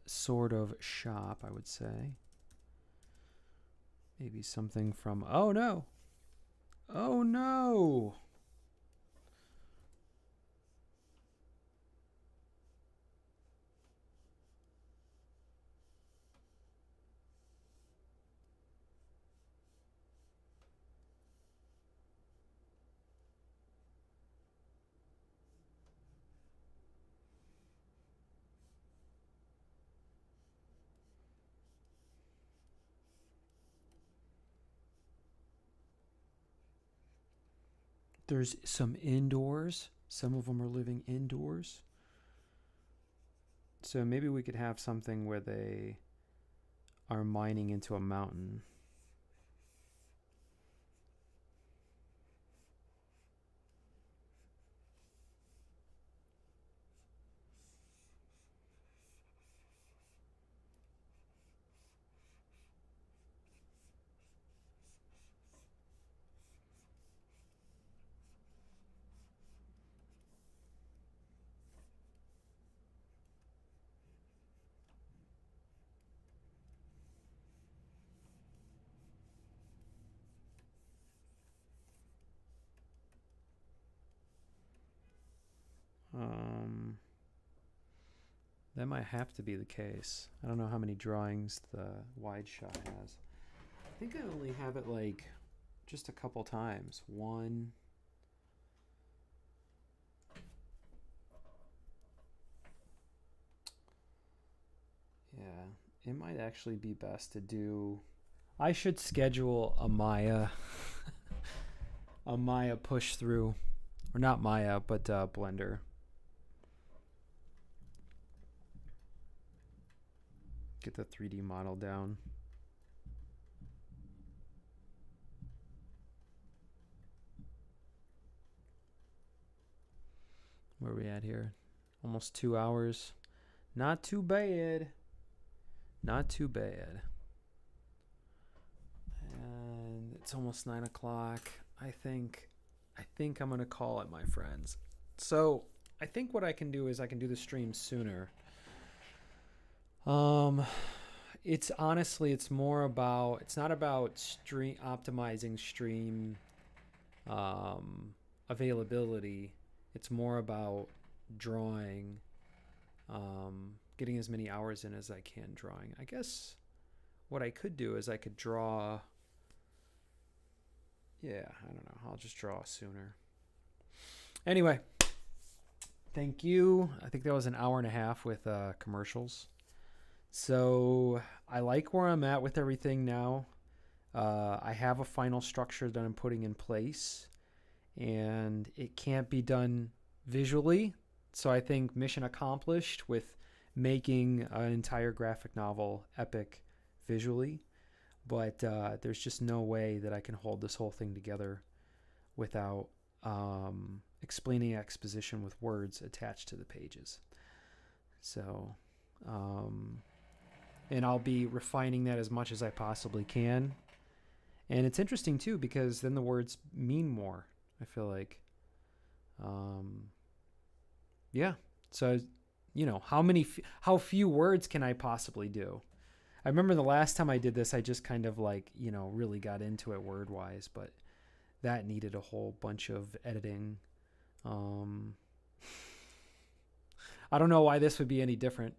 sort of shop, I would say. Maybe something from... Oh, no! Oh, no! There's some indoors. Some of them are living indoors. So maybe we could have something where they are mining into a mountain. That might have to be the case. I don't know how many drawings the wide shot has. I think I only have it like just a couple times. 1. Yeah, it might actually be best to do... I should schedule a Maya a Maya push through. Or not Maya, but Blender. Get the 3D model down. Where are we at here? Almost 2 hours. Not too bad. Not too bad. And it's almost 9 o'clock. I think I'm gonna call it, my friends. So I think what I can do is I can do the stream sooner. It's honestly, it's more about, it's not about stream optimizing stream availability. It's more about drawing, getting as many hours in as I can drawing. I guess what I could do is I could draw, yeah, I don't know. I'll just draw sooner. Anyway, thank you. I think that was an hour and a half with commercials. So I like where I'm at with everything now. I have a final structure that I'm putting in place, and it can't be done visually. So I think mission accomplished with making an entire graphic novel epic visually. But there's just no way that I can hold this whole thing together without explaining exposition with words attached to the pages. So... and I'll be refining that as much as I possibly can. And it's interesting too, because then the words mean more, I feel like. Yeah. So, you know, how few words can I possibly do? I remember the last time I did this, I just kind of like, you know, really got into it word wise, but that needed a whole bunch of editing. I don't know why this would be any different.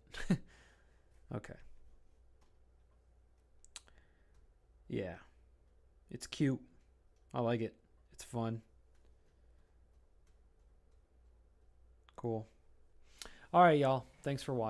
Okay. Yeah. It's cute. I like it. It's fun. Cool. All right, y'all. Thanks for watching.